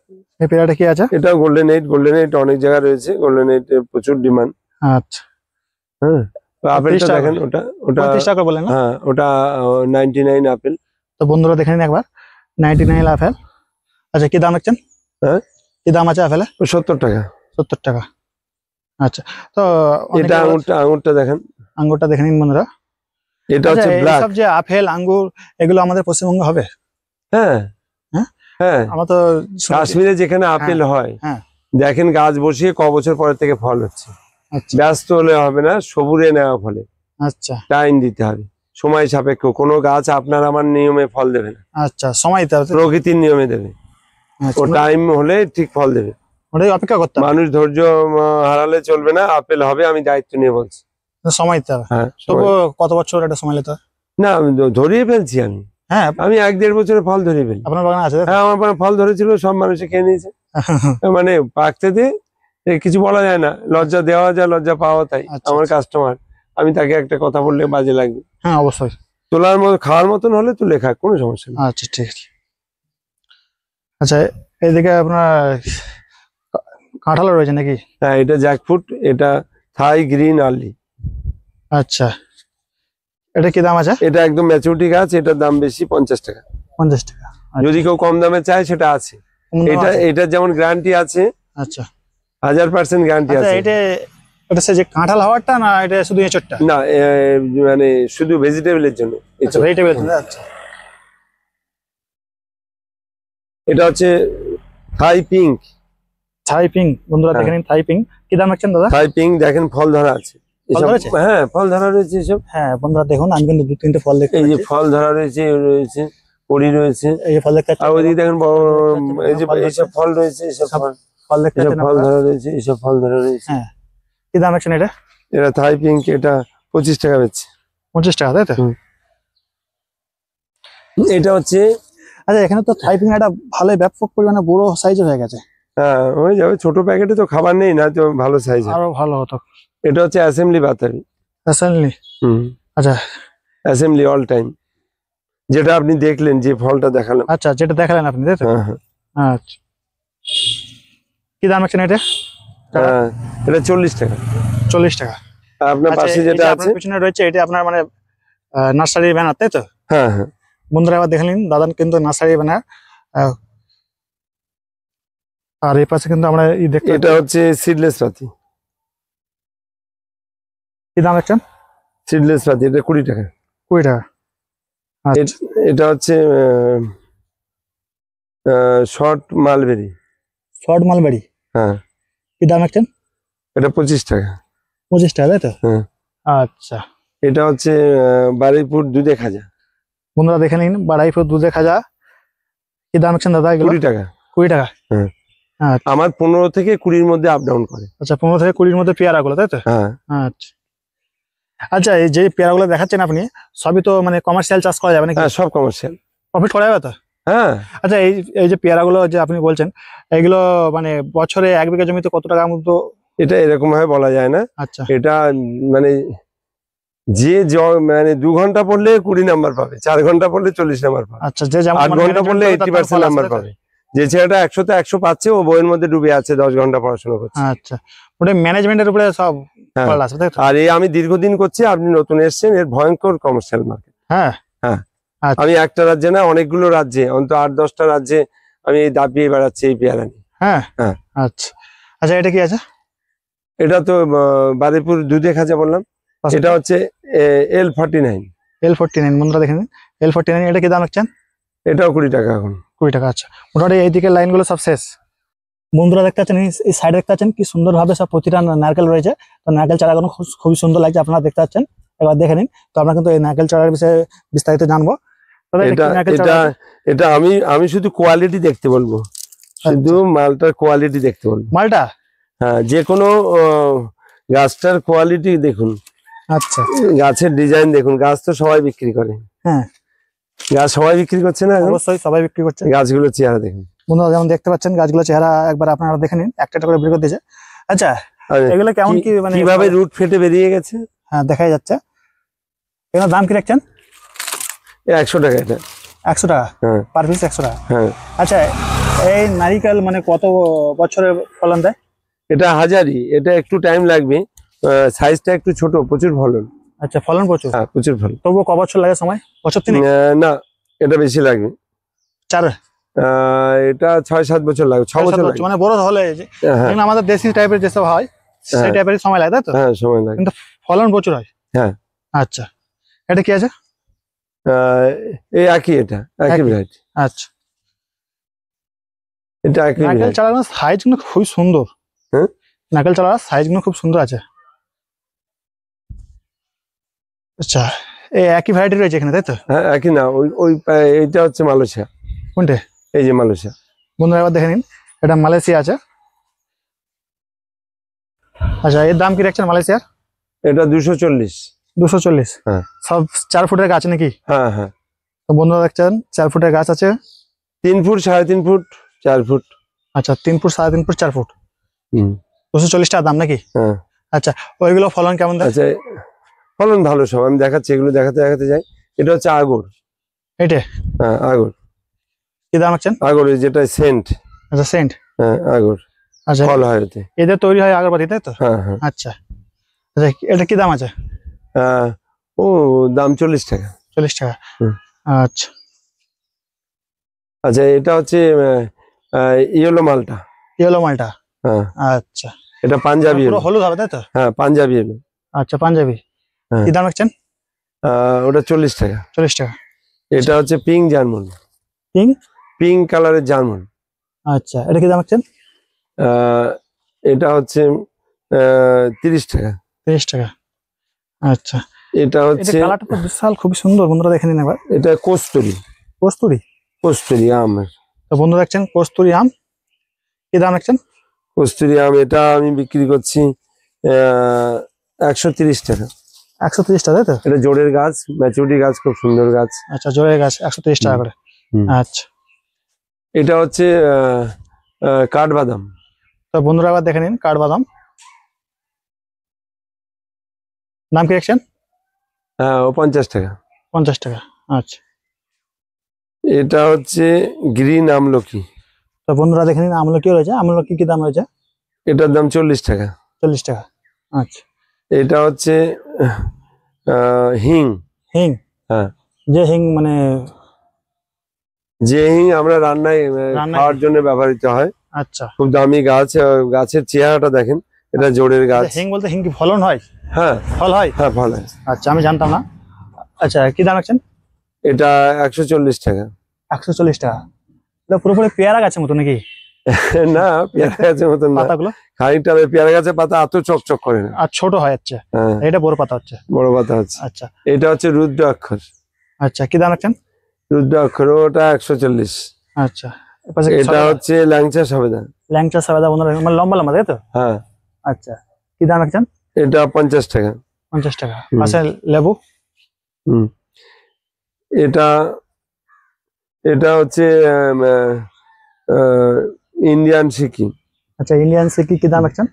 এই পেয়ারাটা কি আছে? এটাও গোল্ডেন এইট। গোল্ডেন এইট অনেক জায়গায় রয়েছে, গোল্ডেন এইট প্রচুর ডিমান্ড। আচ্ছা হ্যাঁ, তো আপেলটা 30 টাকা দেখেন, করে। ওটা ওটা 35 টাকা করে বললেন না? হ্যাঁ, ওটা 99 আপেল। তো বন্ধুরা দেখে নিন একবার, 99 আপেল। আচ্ছা কি দাম রাখছেন? হ্যাঁ, কি দাম আছে আপেলে? 70 টাকা। 70 টাকা। আচ্ছা তো এটা আঙুরটা দেখেন। আঙ্গুরটা দেখে নিন বন্ধুরা। এটা আচ্ছা হচ্ছে ব্ল্যাক। এইসব যে আপেল আঙ্গুর এগুলো আমাদের পশ্চিমবঙ্গে হবে? হ্যাঁ হ্যাঁ? হ্যাঁ, আমরা তো শুনেছি। কাশ্মীরে যেখানে আপেল হয়, হ্যাঁ। দেখেন গাছ বসিয়ে ক বছর পরের থেকে ফল হচ্ছে। আচ্ছা ব্যস্ত হলে হবে না, সবুরে নেওয়া ফলে আচ্ছা টাইম দিতে হবে, সময় সাপেক্ষ। কোনো গাছ আপনার আমার নিয়মে ফল দেবে না, আচ্ছা সময় দিতে হবে। প্রকৃতির নিয়মে দেবে। ও টাইম হলে ঠিক ফল দেবে। ওটাই অপেক্ষা করতে হবে, মানুষ ধৈর্য হারালে চলবে না। আপেল হবে, আমি দায়িত্ব নিয়ে বলছি। সময় দিতে হবে। হ্যাঁ, তবু কত বছর এটা সময় নিতে হবে? না, আমি ধরিয়ে ফেলছি। হ্যাঁ আমি 1-1.5 বছরে ফল ধরিয়ে ফেলি। আপনার বাগানে আছে? হ্যাঁ, আমার বাগানে ফল ধরেছিল, সব মানুষে খেয়ে নিয়েছে। মানে পাকতে দিয়ে কিছু বলা যায় না, লজ্জা দেওয়া যায়, লজ্জা পাওয়া। তাই আচ্ছা, আমার আচ্ছা। কাস্টমার, আমি তাকে একটা কথা বললে বাজে লাগবে। হ্যাঁ অবশ্যই। তোলার মতো, খাওয়ার মতন হলে তুলে খাক, কোনো সমস্যা নেই। আচ্ছা ঠিক আছে। আচ্ছা এইদিকে আপনার কাঁঠালও রয়েছে নাকি? হ্যাঁ, এটা জ্যাকফ্রুট, এটা থাই গ্রিন আর্লি। আচ্ছা এটা কি দাম আছে? এটা একদম ম্যাচুরিটি গাছ, এটার দাম বেশি, 50 টাকা। 50 টাকা। যদি কেউ কম দামে চায় সেটা আছে। কম দাম আছে? এটা যেমন গ্যারান্টি আছে, আচ্ছা 1000% গ্যারান্টি আচ্ছা আছে। এটা এটা সে যে কাঁঠাল হওয়ারটা না এটা শুধু এঁচড়টা? না মানে শুধু ভেজিটেবলের জন্য। আচ্ছা ভেজিটেবল, আচ্ছা। এটা হচ্ছে থাই পিঙ্ক। থাই পিঙ্ক বন্ধুরা দেখে নিন, থাই পিঙ্ক কি দাম রাখছেন দাদা? থাই পিঙ্ক দেখেন ফল ধরা আছে ফল এসব। ধরেছে? হ্যাঁ ফল ধরা রয়েছে এসব। হ্যাঁ বন্ধুরা দেখুন, আমি কিন্তু 2-3টে ফল দেখতে এই যে পাচ্ছি। ফল ধরা রয়েছে, রয়েছে কড়ি রয়েছে, এই যে ফল দেখতে পাচ্ছেন, আর ওইদিকে দেখেন বড় এই যে এইসব ফল রয়েছে, এইসব ফল দেখতে এইসব পাচ্ছেন ফল আপনারা? ধরা রয়েছে, এইসব ফল ধরা রয়েছে। হ্যাঁ কি দাম রাখছেন এটা? এটা থাই পিঙ্ক, এটা 25 টাকা বেচছে। 25 টাকা, তাই তো? এটা হচ্ছে আচ্ছা এখানে তো থাই পিঙ্ক একটা ভালোই ব্যাপক পরিমাণে বড় সাইজের হয়ে গেছে। হ্যাঁ হয়ে যাবে, ছোট প্যাকেটে তো খাবার নেই না, তো ভালো সাইজ। আরো ভালো হতো। এটা হচ্ছে অ্যাসেম্বলি বাতাবি। অ্যাসেম্বলি? আচ্ছা অ্যাসেম্বলি অল টাইম, যেটা আপনি দেখলেন, যে ফলটা দেখালাম। আচ্ছা যেটা দেখালেন আপনি, তাই তো? হ্যাঁ হ্যাঁ। আচ্ছা কি দাম রাখছেন এটা? হ্যাঁ এটা 40 টাকা। 40 টাকা। আপনার আচ্ছা, পাশে এই যেটা যে আছে, আপনার পিছনে রয়েছে এটা আপনার মানে নার্সারি ব্যানার, তাই তো? হ্যাঁ হ্যাঁ। বন্ধুরা আবার দেখে নিন, দাদা কিন্তু নার্সারি ব্যানার। আর এই পাশে কিন্তু আমরা দেখতে এটা হচ্ছে সিডলেস পাতি। কি দাম রাখছেন? সিডলেস পাতি এটা 20 টাকা। 20 টাকা। আচ্ছা এটা হচ্ছে শর্ট মালবেরি। Short mulberry? হ্যাঁ। কি দাম রাখছেন? এটা 25 টাকা। 25 টাকা, তাই তো? হ্যাঁ। আচ্ছা এটা হচ্ছে বারুইপুর দুধে খাজা। বন্ধুরা দেখে নিন, বাড়াইপুর দুধে খাজা। কি দাম রাখছেন দাদা এগুলো? 20 টাকা। 20 টাকা। হ্যাঁ। আচ্ছা আমার 15 থেকে 20-র মধ্যে আপ ডাউন করে। আচ্ছা 15 থেকে 20-র মধ্যে পেয়ারা গুলো, তাই তো? হ্যাঁ। আচ্ছা আচ্ছা, এই যে পেয়ারা গুলো দেখাচ্ছেন আপনি, সবই তো মানে কমার্শিয়াল চাষ করা যাবে নাকি? হ্যাঁ সব কমার্শিয়াল। প্রফিট করা যাবে তো? হ্যাঁ। আচ্ছা এই এই যে পেয়ারা গুলো যে আপনি বলছেন, এগুলো মানে বছরে 1 বিঘা জমিতে কত টাকার মতো? এটা এরকম ভাবে বলা যায় না। আচ্ছা এটা মানে যে মানে 2 ঘন্টা পড়লে 20 নাম্বার পাবে, 4 ঘন্টা পড়লে 40 নাম্বার পাবে, আচ্ছা, যে যেমন 8 ঘন্টা পড়লে 80% নাম্বার পাবে। যে ছেলেটা 100-তে 100 পাচ্ছে, ও বইয়ের মধ্যে ডুবে আছে, 10 ঘন্টা পড়াশোনা করছে। আচ্ছা ওটা ম্যানেজমেন্টের উপরে সব হ্যাঁ। ফল আসবে, তাই তো? আর এই আমি দীর্ঘদিন করছি, আপনি নতুন এসেছেন, এর ভয়ঙ্কর কমার্শিয়াল মার্কেট। হ্যাঁ হ্যাঁ। আচ্ছা। আমি একটা রাজ্যে না, অনেকগুলো রাজ্যে, অন্তত 8-10টা রাজ্যে আমি দাপিয়ে বেড়াচ্ছি এই পেয়ারা নিয়ে। হ্যাঁ হ্যাঁ। আচ্ছা আচ্ছা, এটা কি আছে? এটা তো বারুইপুর দুধে খাজা বললাম। এটা হচ্ছে L49। L49 বন্ধুরা দেখে নিন, L49 এটা কি দাম রাখছেন? এটাও 20 টাকা এখন। 20 টাকা। আচ্ছা মোটামুটি এই দিকের লাইনগুলো সব শেষ। বন্ধুরা দেখতে পাচ্ছেন, এই সাইডে দেখতে পাচ্ছেন কি সুন্দরভাবে সব প্রতিটা নারকেল রয়েছে। তো নারকেল চারাগুলো খুবই সুন্দর লাগছে, আপনারা দেখতে পাচ্ছেন। এবার দেখে নিন, তো আমরা কিন্তু এই নারকেল চারার বিষয়ে বিস্তারিত জানবো। দাদা, এটা কি নারকেল চারা আছে? এটা আমি শুধু কোয়ালিটি দেখতে বলবো, শুধু মালটার কোয়ালিটি দেখতে বলবো। মালটা? হ্যাঁ, যে কোনো গাছটার কোয়ালিটি দেখুন। আচ্ছা গাছের ডিজাইন দেখুন। গাছ তো সবাই বিক্রি করে। হ্যাঁ, গাছ সবাই বিক্রি করছে না এখন? অবশ্যই সবাই বিক্রি করছে। গাছগুলোর চেহারা দেখুন বন্ধুরা, যেমন দেখতে পাচ্ছেন গাছগুলো চেহারা একবার আপনারা দেখে নিন, একটা একটা করে বের করে দিয়েছে। আচ্ছা এগুলো কেমন কি মানে কিভাবে রুট ফেটে বেরিয়ে গেছে? হ্যাঁ দেখাই যাচ্ছে। এগুলোর দাম কি রাখছেন? 100 টাকা এটা। 100 টাকা হ্যাঁ পার পিস? 100 টাকা। হ্যাঁ। আচ্ছা এই নারিকেল মানে কত বছরের ফলন দেয়? এটা হাজারি, এটা একটু টাইম লাগবে, সাইজটা একটু ছোট, প্রচুর ফলন। আচ্ছা ফলন প্রচুর? হ্যাঁ প্রচুর ফলন। তবুও ক বছর লাগে সময়? বছর 3? না, এটা বেশি লাগবে। 4? এটা 6-7 বছর লাগবে, 6 বছর লাগবে। মানে বড় হলে হ্যাঁ আমাদের দেশি টাইপের যেসব হয় সেই টাইপের সময় লাগে, তাই তো? হ্যাঁ সময় লাগে, কিন্তু ফলন প্রচুর হয়। হ্যাঁ। আচ্ছা এটা কি আছে? এই একই, এটা একই ভ্যারাইটি। আচ্ছা এটা একই নারকেল ভ্যারাইটি। চারার সাইজ গুলো খুব সুন্দর। হ্যাঁ নারকেল চারার সাইজ গুলো খুব সুন্দর আছে। আচ্ছা এই একই ভ্যারাইটি রয়েছে এখানে, তাই তো? হ্যাঁ একই না, ওই এইটা হচ্ছে মালয়েশিয়া। কোনটা? এই যে মালয়েশিয়া। বন্ধুরা এবার দেখে নিন, এটা মালয়েশিয়া আছে। আচ্ছা এর দাম কি রাখছেন মালয়েশিয়ার? এটা 240। 240? হ্যাঁ। সব 4 ফুটের গাছ নাকি? হ্যাঁ হ্যাঁ। তো বন্ধুরা দেখছেন 4 ফুটের গাছ আছে। 3 ফুট, 3.5 ফুট, 4 ফুট। আচ্ছা 3 ফুট, 3.5 ফুট, 4 ফুট। 240 টাকা দাম নাকি? হ্যাঁ। আচ্ছা ওইগুলো ফলন কেমন দেয়? আচ্ছা ফলন ভালো সব, আমি দেখাচ্ছি, এগুলো দেখাতে দেখাতে যাই। এটা হচ্ছে আগর। এটা? হ্যাঁ আগর। কি দাম রাখছেন? আগর যেটা সেন্ট। আচ্ছা সেন্ট। হ্যাঁ আগর। আচ্ছা ফল হয় ওতে। এদের তৈরি হয় আগরবাতি, তাই তো? হ্যাঁ হ্যাঁ। আচ্ছা আচ্ছা, এটা কি দাম আছে? ও দাম 40 টাকা। 40 টাকা। আচ্ছা আচ্ছা এটা হচ্ছে ইয়েলো মালটা। ইয়েলো মালটা? হ্যাঁ। আচ্ছা এটা পাঞ্জাবি পুরো এলো। হলুদ হবে তাই তো? হ্যাঁ পাঞ্জাবি এলো। আচ্ছা পাঞ্জাবি। হ্যাঁ। কি দাম রাখছেন? ওটা 40 টাকা। 40 টাকা। এটা হচ্ছে পিঙ্ক জার্মান। পিঙ্ক? পিঙ্ক কালারের জার্মান। আচ্ছা এটা কি দাম রাখছেন? এটা হচ্ছে 30 টাকা। 30 টাকা। আচ্ছা এটা এটা হচ্ছে কালারটা তো বিশাল, খুবই সুন্দর। বন্ধুরা দেখে নিন একবার। এটা কস্তুরি। কস্তুরি? কস্তুরি আমের। তো বন্ধুরা দেখছেন কস্তুরি আম। কি দাম রাখছেন? কস্তুরি আম এটা আমি বিক্রি করছি 130 টাকা। 130 টাকা তাই তো? এটা জোড়ের গাছ, ম্যাচুরিটি গাছ, খুব সুন্দর গাছ। আচ্ছা জোড়ের গাছ 130 টাকা করে। আচ্ছা এটা হচ্ছে কাঠবাদাম। তো বন্ধুরা আবার দেখে নিন কাঠবাদাম। দাম কি রাখছেন? হ্যাঁ ও 50 টাকা। 50 টাকা। আচ্ছা এটা হচ্ছে গ্রিন আমলকি। তো বন্ধুরা দেখে নিন আমলকি রয়েছে। আমলকি কি দাম রয়েছে? এটার দাম 40 টাকা। 40 টাকা। আচ্ছা এটা হচ্ছে হিং। হিং? হ্যাঁ যে হিং মানে যে হিং আমরা রান্নায় খাওয়ার জন্য ব্যবহৃত হয়। আচ্ছা খুব দামি গাছ। গাছের চেহারাটা দেখেন, এটা জোড়ের গাছ। হিং বলতে হিং কি ফলন হয়? হ্যাঁ ফল হয়? হ্যাঁ ফল হয়। আচ্ছা আমি জানতাম না। আচ্ছা কি দাম রাখছেন? এটা 140 টাকা। 140 টাকা। এটা পুরোপুরি পেয়ারা গাছের মতো নাকি? না পেয়ারা গাছের মতন না, পাতাগুলো? খানিকটা পেয়ারা গাছের পাতা এত চকচক করে না। আর ছোট হয়। আচ্ছা হ্যাঁ এটা বড় পাতা হচ্ছে। বড় পাতা আছে। আচ্ছা এটা হচ্ছে রুদ্র অক্ষর। আচ্ছা কি দাম রাখছেন? রুদ্র অক্ষর ওটা 140। আচ্ছা এপাশে এটা হচ্ছে ল্যাংচা সবেদা। ল্যাংচা সাদা বন্ধুরা মানে লম্বা লম্বা তাই তো? হ্যাঁ আচ্ছা কি দাম রাখছেন? এটা 50 টাকা। 50 টাকা। পাশে লেবু? এটা এটা হচ্ছে ইন্ডিয়ান সিকি। আচ্ছা ইন্ডিয়ান সিকি কি দাম রাখছেন?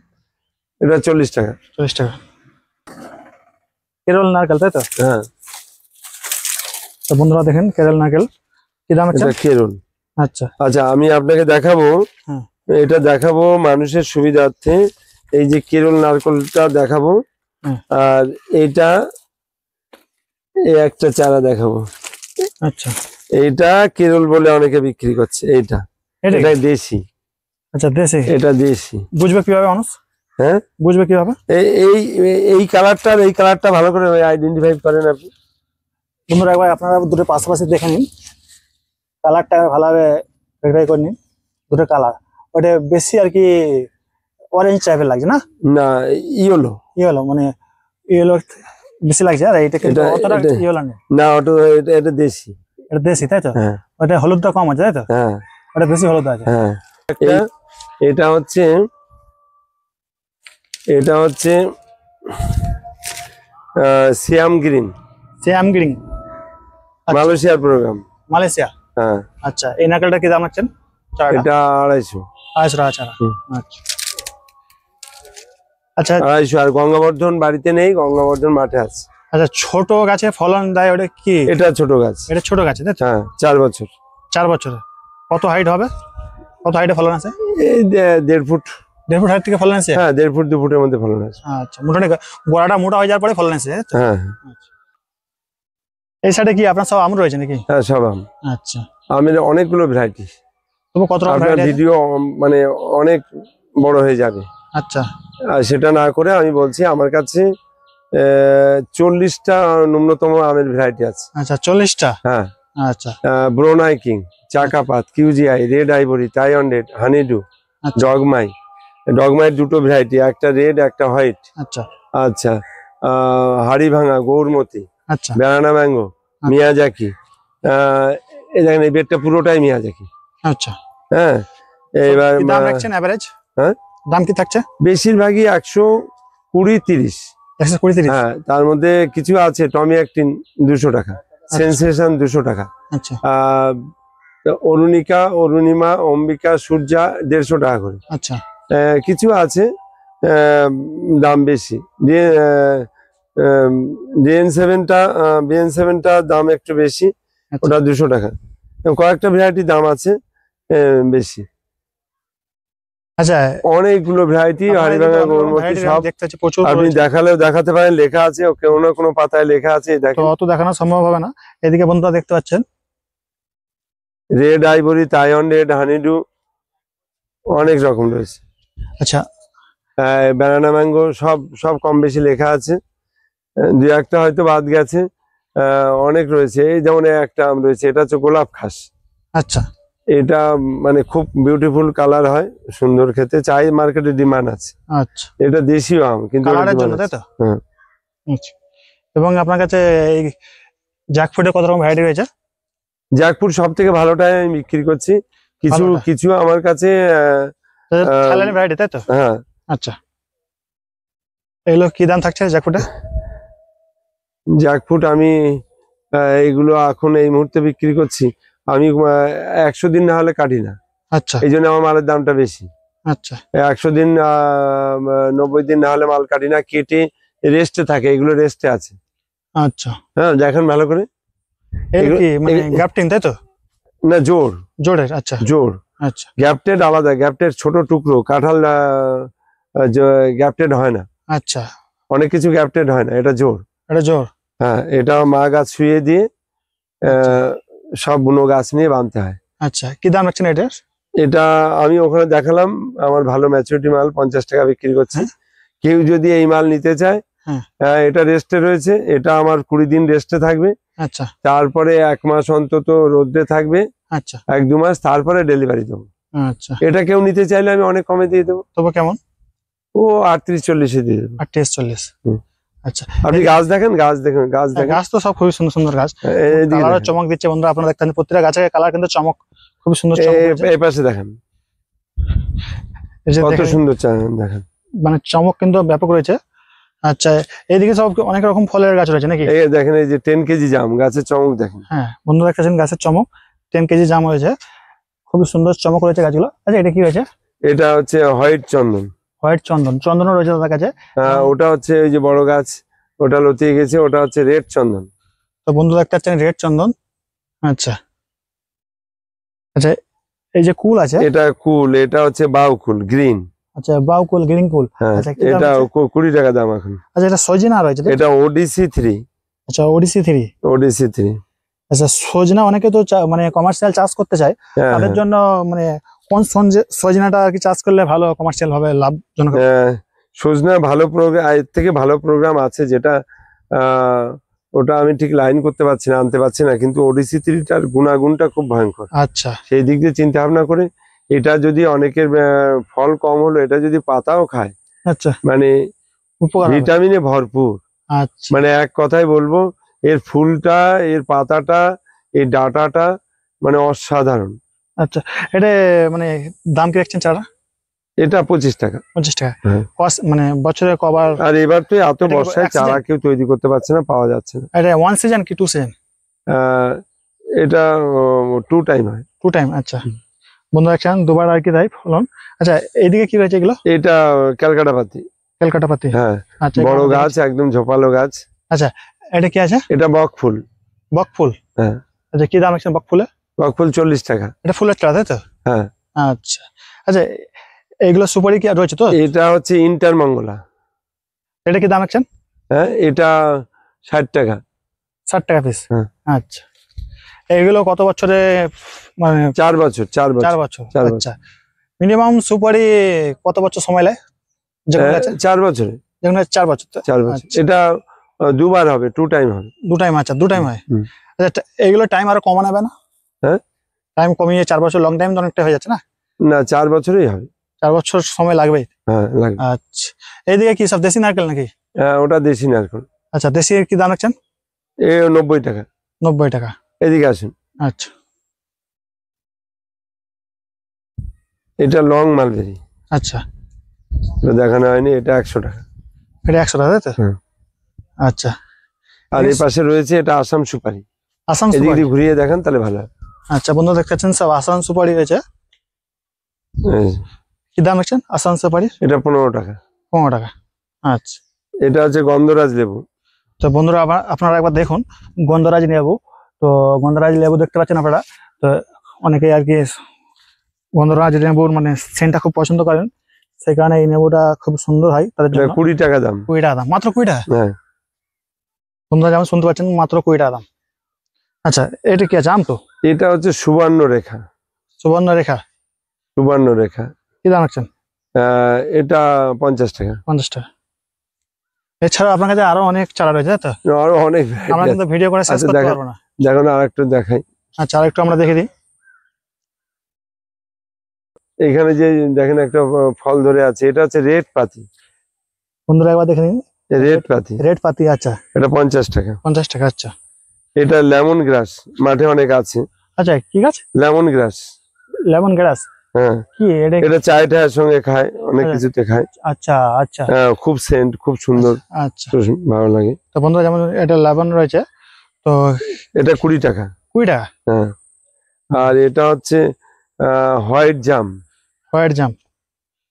এটা 40 টাকা। 40 টাকা। কেরল নারকেল তাই তো? হ্যাঁ তো বন্ধুরা দেখেন কেরল নারকেল কি দাম রাখছেন? এটা কেরল। আচ্ছা আচ্ছা আমি আপনাকে দেখাবো, হ্যাঁ এটা দেখাবো মানুষের সুবিধার্থে। এই যে কেরল নারকেলটা দেখাবো, আর এটা এই একটা চারা দেখাবো। আচ্ছা এইটা কেরল বলে অনেকে বিক্রি করছে। এইটা এটাই দেশি। আচ্ছা দেশি? এটা দেশি। বুঝবে কিভাবে মানুষ? হ্যাঁ বুঝবে কিভাবে? এই এই এই কালারটা, এই কালারটা ভালো করে আইডেন্টিফাই করেন আপনি। বন্ধুরা একবার আপনারা দুটো পাশাপাশি দেখে নিন, কালারটা ভালোভাবে ভেরিফাই করে নিন। দুটো কালার ওটা বেশি আর কি অরেঞ্জ টাইপের লাগছে না? না ইয়েলো। ইয়েলো মানে ইয়েলো বেশি লাগছে। আর এইটা কিন্তু অতটা ইয়েলো নেই। না ওটা এটা দেশি। এটা দেশি তাই তো? হ্যাঁ ওটা হলুদটা কম আছে তাই তো? হ্যাঁ ওটা বেশি হলুদ আছে। হ্যাঁ এটা হচ্ছে সিয়াম গ্রিন। সিয়াম গ্রিন মালয়েশিয়ার প্রোগ্রাম। মালয়েশিয়া? হ্যাঁ আচ্ছা এই নারকেলটা কি দাম রাখছেন? এটা 250। 250 টাকা চারা। আচ্ছা আচ্ছা 250। আর গঙ্গাবর্ধন বাড়িতে নেই, গঙ্গাবর্ধন মাঠে আছে। আচ্ছা ছোট গাছে ফলন দেয় ওটা কি? এটা ছোট গাছ। এটা ছোট গাছে তাই তো? হ্যাঁ 4 বছর। 4 বছরে কত হাইট হবে? কত হাইটে ফলন আছে? এই 1.5 ফুট। 1.5 ফুট হাইট থেকে ফলন আছে? হ্যাঁ 1.5 ফুট 2 ফুটের মধ্যে ফলন আছে। আচ্ছা মোটামুটি গোড়াটা মোটা হয়ে যাওয়ার পরে ফলন আছে তাই তো? হ্যাঁ আচ্ছা। এই সাইডে কি আপনার সব আম রয়েছে নাকি? হ্যাঁ সব আম। আচ্ছা আমের অনেকগুলো ভ্যারাইটি। তবু কত রকম আপনার ভ্যারাইটি আছে? ভিডিও মানে অনেক বড় হয়ে যাবে। আচ্ছা আর সেটা না করে আমি বলছি আমার কাছে 40টা ন্যূনতম আমের ভ্যারাইটি আছে। আচ্ছা 40টা? হ্যাঁ আচ্ছা ব্রোনাই কিং, চাকাপাত, কিউজিআই, red ivory, Taiwan red, honeydew, আচ্ছা ডগমাই। ডগমাইয়ের দুটো ভ্যারাইটি, একটা রেড একটা হোয়াইট। আচ্ছা আচ্ছা হাড়িভাঙা, গৌরমতি, আচ্ছা ব্যানানা ম্যাঙ্গো, মিয়াজাকি। এই দেখেন এই বেডটা পুরোটাই মিয়াজাকি। আচ্ছা হ্যাঁ এবার কি দাম রাখছেন এভারেজ? হ্যাঁ দাম কি থাকছে? বেশিরভাগই 120-30। 120-30? হ্যাঁ তার মধ্যে কিছু আছে টমি অ্যাক্টিন 200 টাকা, সেন্সেশন 200 টাকা, আচ্ছা অরুণিকা, অরুণিমা, অম্বিকা, সূর্যা 150 টাকা করে। আচ্ছা কিছু আছে দাম বেশি। বিএন7টা দাম একটু বেশি, ওটা 200 টাকা। কয়েকটা ভ্যারাইটি দাম আছে বেশি। আচ্ছা অনেকগুলো ভ্যারাইটি হাড়িভাঙা, গৌরমতি সব দেখতে পাচ্ছি প্রচুর। আপনি দেখালেও দেখাতে পারেন, লেখা আছে কোনো না কোনো পাতায় লেখা আছে। তো দেখেন অত দেখানো সম্ভব হবে না। এদিকে বন্ধুরা দেখতে পাচ্ছেন red ivory, Taiwan red, honeydew, অনেক রকম রয়েছে। আচ্ছা ব্যানানা ম্যাঙ্গো সব সব কম বেশি লেখা আছে, দু একটা হয়তো বাদ গেছে। অনেক রয়েছে, এই যেমন একটা আম রয়েছে, এটা হচ্ছে গোলাপ খাস। আচ্ছা এটা মানে খুব বিউটিফুল কালার হয়, সুন্দর খেতে, চাই মার্কেটে ডিমান্ড আছে। আচ্ছা, এটা দেশীয় আম কিন্তু কালারের জন্য তাই তো? হ্যাঁ। আচ্ছা, এবং আপনার কাছে এই জ্যাকফ্রুটের কত রকম ভ্যারাইটি রয়েছে? জ্যাকফ্রুট সব থেকে ভালোটাই আমি বিক্রি করছি, কিছু ভালোটা? কিছু আমার কাছে থাইল্যান্ড ভ্যারাইটি তাই তো? হ্যাঁ। আচ্ছা, এগুলো কি দাম থাকছে জ্যাকফ্রুটে? জ্যাকফ্রুট আমি এগুলো এখন এই মুহূর্তে বিক্রি করছি, আমি 100 দিন না হলে কাটি না। আচ্ছা এই জন্য আমার মালের দামটা বেশি। আচ্ছা 100 দিন 90 দিন না হলে মাল কাটি না, কেটে রেস্টে থাকে, এগুলো রেস্টে আছে। আচ্ছা, হ্যাঁ, দেখেন ভালো করে। এগুলো কি মানে গ্রাফটিং তাই তো? না, জোর জোড়ের? আচ্ছা জোর। আচ্ছা গ্যাপটেড আলাদা, গ্যাপটেড ছোট টুকরো, কাঁঠাল গ্যাপটেড হয় না, আচ্ছা, অনেক কিছু গ্যাপটেড হয় না, এটা জোর। এটা জোর? হ্যাঁ, এটা মা গাছ শুয়ে দিয়ে সব বুনো গাছ নিয়ে বাঁধতে হয়। আচ্ছা, কি দাম রাখছেন এটার? এটা আমি ওখানে দেখালাম, আমার ভালো ম্যাচুরিটি মাল 50 টাকা বিক্রি করছি। কেউ যদি এই মাল নিতে চায়, এটা রেস্টে রয়েছে, এটা আমার 20 দিন রেস্টে থাকবে। আচ্ছা, তারপরে 1 মাস অন্তত রোদে থাকবে। আচ্ছা, 1-2 মাস, তারপরে ডেলিভারি দেবো। আচ্ছা, এটা কেউ নিতে চাইলে আমি অনেক কমে দিয়ে দেবো। তবে কেমন? ও 38-40-এ দিয়ে দেবো। 38-40? আচ্ছা, আপনি গাছ দেখেন, গাছ দেখেন, গাছ দেখেন। গাছ তো সব খুবই সুন্দর সুন্দর গাছ, কালার চমক দিচ্ছে বন্ধুরা। আপনারা দেখতে পাচ্ছেন প্রত্যেকটা গাছের কালার কিন্তু চমক, খুবই সুন্দর চমক দিচ্ছে। এই পাশে দেখেন, এই যে কত দেখেন, সুন্দর দেখেন, মানে চমক কিন্তু ব্যাপক রয়েছে। আচ্ছা, এইদিকে সব অনেক রকম ফলের গাছ রয়েছে নাকি? এই দেখেন, এই যে 10 কেজি জাম, গাছের চমক দেখেন। হ্যাঁ বন্ধুরা দেখতেছেন গাছের চমক, 10 কেজি জাম হয়েছে, খুবই সুন্দর চমক রয়েছে গাছগুলো। আচ্ছা, এটা কি রয়েছে? এটা হচ্ছে হোয়াইট চন্দন। হোয়াইট চন্দন? চন্দনও রয়েছে তাদের কাছে? ওটা হচ্ছে ওই যে বড় গাছ, ওটা লতিয়ে গেছে, ওটা হচ্ছে রেড চন্দন। তো বন্ধু দেখতে পাচ্ছেন রেড চন্দন। আচ্ছা আচ্ছা, এই যে কুল আছে, এটা কুল, এটা হচ্ছে বাউ কুল গ্রিন। আচ্ছা, বাউ কুল, গ্রিন কুল। হ্যাঁ, আচ্ছা, এটা 20 টাকা দাম এখন। আচ্ছা, এটা সজনা রয়েছে? এটা ওডিসি 3। আচ্ছা, ওডিসি 3? ওডিসি 3। আচ্ছা, সজনা অনেকে তো মানে কমার্শিয়াল চাষ করতে চায়, তাদের জন্য মানে কোন সজনাটা আর কি চাষ করলে ভালো, কমার্শিয়াল ভাবে লাভজনক? সজনা ভালো প্রোগ্রাম, এর থেকে ভালো প্রোগ্রাম আছে, যেটা ওটা আমি ঠিক লাইন করতে পারছি না, আনতে পারছি না, কিন্তু ওডিসি 3টার গুণাগুণটা খুব ভয়ঙ্কর। আচ্ছা, সেই দিক দিয়ে চিন্তা ভাবনা করে, এটা যদি অনেকের ফল কম হলো, এটা যদি পাতাও খায়, আচ্ছা, মানে উপকার, ভিটামিনে ভরপুর। আচ্ছা, মানে এক কথায় বলবো, এর ফুলটা, এর পাতাটা, এই ডাঁটাটা মানে অসাধারণ। আচ্ছা, এটা মানে দাম কি রাখছেন চারা? এটা 25 টাকা। 25 টাকা? হ্যাঁ। মানে বছরে কবার? আর এবার তো এত এটা কি বর্ষায় এক season? চারা কেউ তৈরি করতে পারছে না, পাওয়া যাচ্ছে না। এটা 1 সিজন কি 2 সিজন? এটা 2 টাইম হয়। 2 টাইম? আচ্ছা, বন্ধু দেখছেন দুবার আর কি দেয় ফলন। আচ্ছা, এইদিকে কি রয়েছে এগুলো? এটা ক্যালকাটা পাতি। ক্যালকাটা পাতি? হ্যাঁ, আচ্ছা, বড় গাছ, একদম ঝোপালো গাছ। আচ্ছা, এটা কি আছে? এটা বক ফুল। বক ফুল? হ্যাঁ। আচ্ছা, কি দাম রাখছেন বক ফুলে? বক ফুল 40 টাকা। এটা ফুলের চারা তাই তো? হ্যাঁ। আচ্ছা আচ্ছা, এইগুলো সুপারি কি রয়েছে তো? এটা হচ্ছে ইন্টার মঙ্গলা। এটা কি দাম রাখছেন? হ্যাঁ, এটা 60 টাকা। 60 টাকা পিস? হ্যাঁ। আচ্ছা, এইগুলো কত বছরে মানে? 4 বছর। 4 বছর। 4 বছর? আচ্ছা, মিনিমাম সুপারি কত বছর সময় লাগে? 4 বছরে। যেমন 4 বছর? 4 বছর। এটা 2 বার হবে, 2 টাইম হবে। 2 টাইম? আচ্ছা, 2 টাইম হয়। আচ্ছা, এইগুলো টাইম আরো কমানো যাবে না? হ্যাঁ, টাইম কমিয়ে 4 বছর, লং টাইম তো অনেকটা হয়ে যাচ্ছে না? না, 4 বছরই হবে। 4 বছর সময় লাগবে? হ্যাঁ, লাগবে। আচ্ছা, এইদিকে কি সব দেশি নারকেল নাকি? হ্যাঁ, ওটা দেশি নারকেল। আচ্ছা, দেশি কি দাম রাখছেন? 90 টাকা। 90 টাকা? এদিকে আসুন। আচ্ছা, এটা লং মালবেরি। আচ্ছা, দেখানো হয়নি, এটা 100 টাকা। এটা 100 টাকা তাই তো? আচ্ছা, আর এই পাশে রয়েছে এটা আসাম সুপারি। আসাম এদিক সুপারি? দিয়ে ঘুরিয়ে দেখান তাহলে ভালো হয়। আচ্ছা, বন্ধু দেখতেছেন সব আসাম সুপারি রয়েছে। কি দাম রাখছেন আসাম সুপারি? এটা 15 টাকা। 15 টাকা? আচ্ছা, এটা হচ্ছে গন্ধরাজ লেবু। তো বন্ধুরা আপনারা একবার দেখুন গন্ধরাজ লেবু। তো গন্ধরাজ লেবু দেখতে পাচ্ছেন আপনারা, তো অনেকেই আর কি গন্ধরাজ লেবুর মানে সেন্টটা খুব পছন্দ করেন, সেই কারণে এই লেবুটা খুব সুন্দর হয় তাদের জন্য। 20 টাকা দাম। 20 টাকা দাম? মাত্র 20 টাকা? হ্যাঁ। বন্ধুরা যেমন শুনতে পাচ্ছেন, মাত্র 20 টাকা দাম। আচ্ছা, এটা কি আছে? আম তো? এটা হচ্ছে সুবর্ণ রেখা। সুবর্ণ রেখা? সুবর্ণ রেখা। কি দাম রাখছেন? এটা 50 টাকা। 50 টাকা। এছাড়া আপনার কাছে আরো অনেক চারা রয়েছে, তাই তো? আরো অনেক আমরা কিন্তু ভিডিও করে শেষ আচ্ছা, করতে দেখেন। পারবো না। দেখো না, আরেকটু দেখাই। আচ্ছা, আরেকটু আমরা দেখে দিই। এখানে যে দেখেন একটা ফল ধরে আছে, এটা হচ্ছে রেড পাতি। বন্ধুরা একবার দেখে নিন। রেড পাতি, রেড পাতি, আচ্ছা। এটা 50 টাকা। 50 টাকা, আচ্ছা। এটা লেমন গ্রাস, মাঠে অনেক আছে। আচ্ছা, কি গাছ? লেমন গ্রাস। লেমন গ্রাস। হ্যাঁ, কি এটা? এটা চায়ের টায়ের সঙ্গে খায়, অনেক কিছুতে খায়। আচ্ছা আচ্ছা। খুব সেন্ট, খুব সুন্দর। আচ্ছা, ভালো লাগে। তো বন্ধুরা যেমন এটা লেমন রয়েছে, তো এটা 20 টাকা। 20 টাকা। হ্যাঁ, আর এটা হচ্ছে হোয়াইট জাম। হোয়াইট জাম।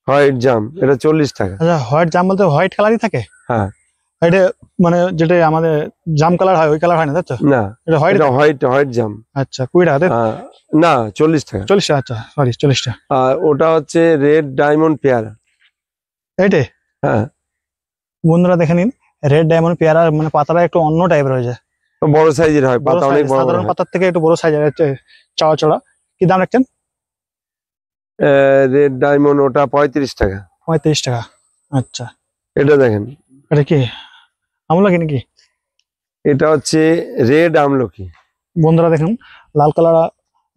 হোয়াইট জাম, এটা 40 টাকা। আচ্ছা, হোয়াইট জাম বলতে হোয়াইট কালারই থাকে? হ্যাঁ। এটা মানে যেটা আমাদের জাম কালার হয়, ওই কালার হয় না, তাই তো? না, এটা হোয়াইট। এটা হোয়াইট জাম। আচ্ছা, 20 টাকা, তাই তো? না, 40 টাকা। 40 টাকা, আচ্ছা, সরি, 40 টাকা। আর ওটা হচ্ছে রেড ডায়মন্ড পেয়ারা। এইটাই? হ্যাঁ। বন্ধুরা দেখে নিন, রেড ডায়মন্ড পেয়ারা, মানে পাতাটা একটু অন্য টাইপের রয়েছে। বড় সাইজের হয়, পাতা অনেক বড়। সাধারণ পাতার থেকে একটু বড় সাইজের, চড়া চড়া। কি দাম রাখছেন? রেড ডায়মন্ড ওটা 35 টাকা। 35 টাকা, আচ্ছা। এটা দেখেন, এটা কি আমলকি নাকি? এটা হচ্ছে রেড আমলকি। বন্ধুরা দেখুন, লাল কালার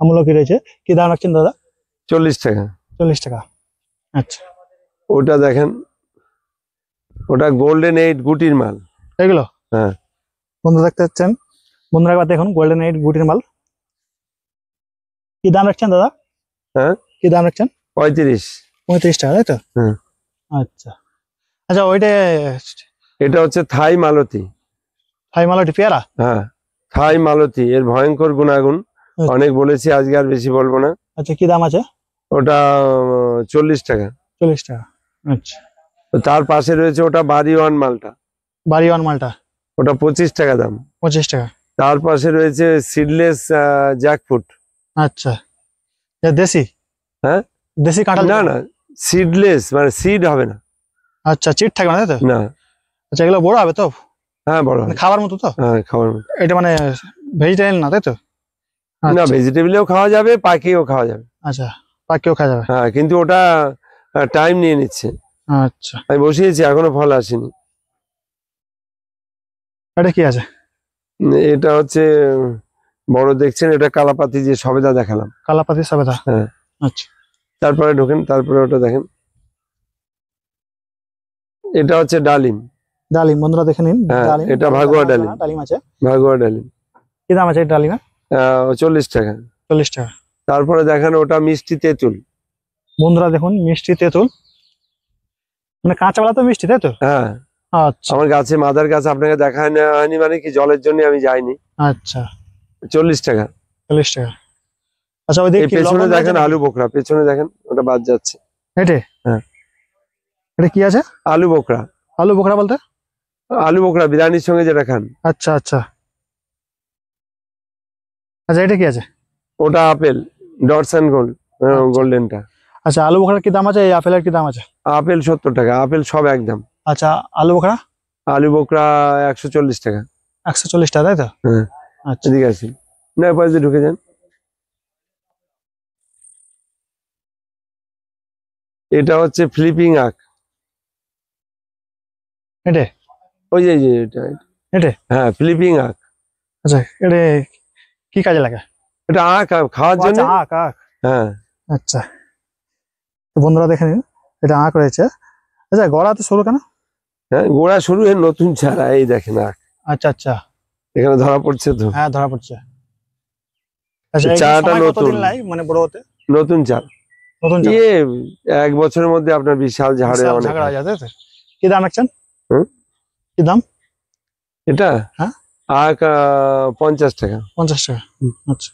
আমলকি রয়েছে। কি দাম রাখছেন দাদা? 40 টাকা। 40 টাকা, আচ্ছা। ওটা দেখেন, ওটা গোল্ডেন 8 গুটির মাল। এগুলো? হ্যাঁ। বন্ধুরা দেখতে পাচ্ছেন, বন্ধুরা একবার দেখুন, গোল্ডেন 8 গুটির মাল। কি দাম রাখছেন দাদা? হ্যাঁ, কি দাম রাখছেন? 35। 35 টাকা, তাই তো? হ্যাঁ। আচ্ছা আচ্ছা, ওইটা? এটা হচ্ছে থাই মালতী। থাই মালতি পেয়ারা? হ্যাঁ, থাই মালতী, এর ভয়ঙ্কর গুণাগুণ অনেক বলেছি, আজকে আর বেশি বলবো না। আচ্ছা, কি দাম আছে? ওটা 40 টাকা। 40 টাকা, আচ্ছা। তো তার পাশে রয়েছে ওটা বাড়িওয়ান মালটা। বাড়িওয়ান মালটা? ওটা 25 টাকা দাম। 25 টাকা। তার পাশে রয়েছে সিডলেস জ্যাকফ্রুট। আচ্ছা, এটা দেশি? হ্যাঁ, দেশি কাঁঠাল? না না, সিডলেস মানে সিড হবে না। আচ্ছা, চিট থাকবে না, তাই তো? না। আচ্ছা, এগুলো বড় হবে তো? হ্যাঁ, বড় মানে হবে। খাবার মতো তো? হ্যাঁ, খাওয়ার মতো। এটা মানে ভেজিটেরিয়ান না, তাই তো? না, আচ্ছা ভেজিটেবলেও খাওয়া যাবে, পাখিও খাওয়া যাবে। আচ্ছা, পাকেও খাওয়া যাবে? হ্যাঁ, কিন্তু ওটা টাইম নিয়ে নিচ্ছে। আচ্ছা, আমি বসিয়েছি, এখনো ফল আসেনি। এটা কি আছে? এটা হচ্ছে বড় দেখছেন, এটা কালাপাতি, যে সবেদা দেখালাম। কালাপাতি সবেদা? হ্যাঁ। আচ্ছা। তারপরে ঢোকেন, তারপরে ওটা দেখেন, এটা হচ্ছে ডালিম। ডালিম, বন্ধুরা দেখে নিন। হ্যাঁ, ডালিম, এটা ভাগুয়া ডালিম। ডালিম আছে। ভাগুয়া ডালিম। কি দাম আছে ডালিমের? 40 টাকা। 40 টাকা। তারপরে দেখেন, ওটা মিষ্টি তেঁতুল। বন্ধুরা দেখুন, মিষ্টি তেঁতুল, মানে কাঁচা বেলা তো মিষ্টি, তাই তো? হ্যাঁ, আচ্ছা আমার গাছে, মাদার গাছ আপনাকে দেখায় না হয়নি, মানে কি জলের জন্য আমি যাইনি। আচ্ছা, 40 টাকা। 40 টাকা, আচ্ছা। ওই দিকে পেছনে দেখেন আলু বোকরা, পেছনে দেখেন, ওটা বাদ যাচ্ছে। এটা? হ্যাঁ। এটা কি আছে? আলু বোকরা। আলু বোখরা বলতে? আলু বোকরা বিরিয়ানির সঙ্গে যেটা খান। আচ্ছা আচ্ছা আচ্ছা, এটা কি আছে? ওটা আপেল, ডটস এন্ড গোল্ড, গোল্ডেনটা। আচ্ছা, আলু বোখরার কি দাম আছে? এই আপেলের কি দাম আছে? আপেল 70 টাকা, আপেল সব একদম। আচ্ছা, আলু বোখরা? আলু বোকরা 140 টাকা। 140 টাকা, তাই তো? হ্যাঁ। আচ্ছা, এদিকে আসুন, না পাশে ঢুকে যান। এটা হচ্ছে ফ্লিপিং আখ। এটা? ওই যে এটা। এটা? হ্যাঁ, ফ্লিপিং আখ। আচ্ছা, এটা কি কাজে লাগে? এটা আখ খাওয়ার জন্য। আচ্ছা, আখ আখ। হ্যাঁ। আচ্ছা, তো বন্ধুরা দেখে নিন, এটা আখ রয়েছে। আচ্ছা, গড়া তো সরু কেন? হ্যাঁ, গোড়া শুরু, এর নতুন চারা, এই দেখেন আখ। আচ্ছা আচ্ছা, এখানে ধরা পড়ছে তো। হ্যাঁ, ধরা পড়ছে। আচ্ছা, এই চারাটা সময় নতুন। কতদিন লাগে মানে বড় হতে? নতুন চারা। নতুন চারা? ইয়ে 1 বছরের মধ্যে আপনার বিশাল ঝাড়ে বিশাল অনেক। ঝাগড়া হয়ে যায়, তাই তো? কি দাম রাখছেন? হুম? কি দাম? এটা হ্যাঁ, আখ 50 টাকা। 50 টাকা, আচ্ছা।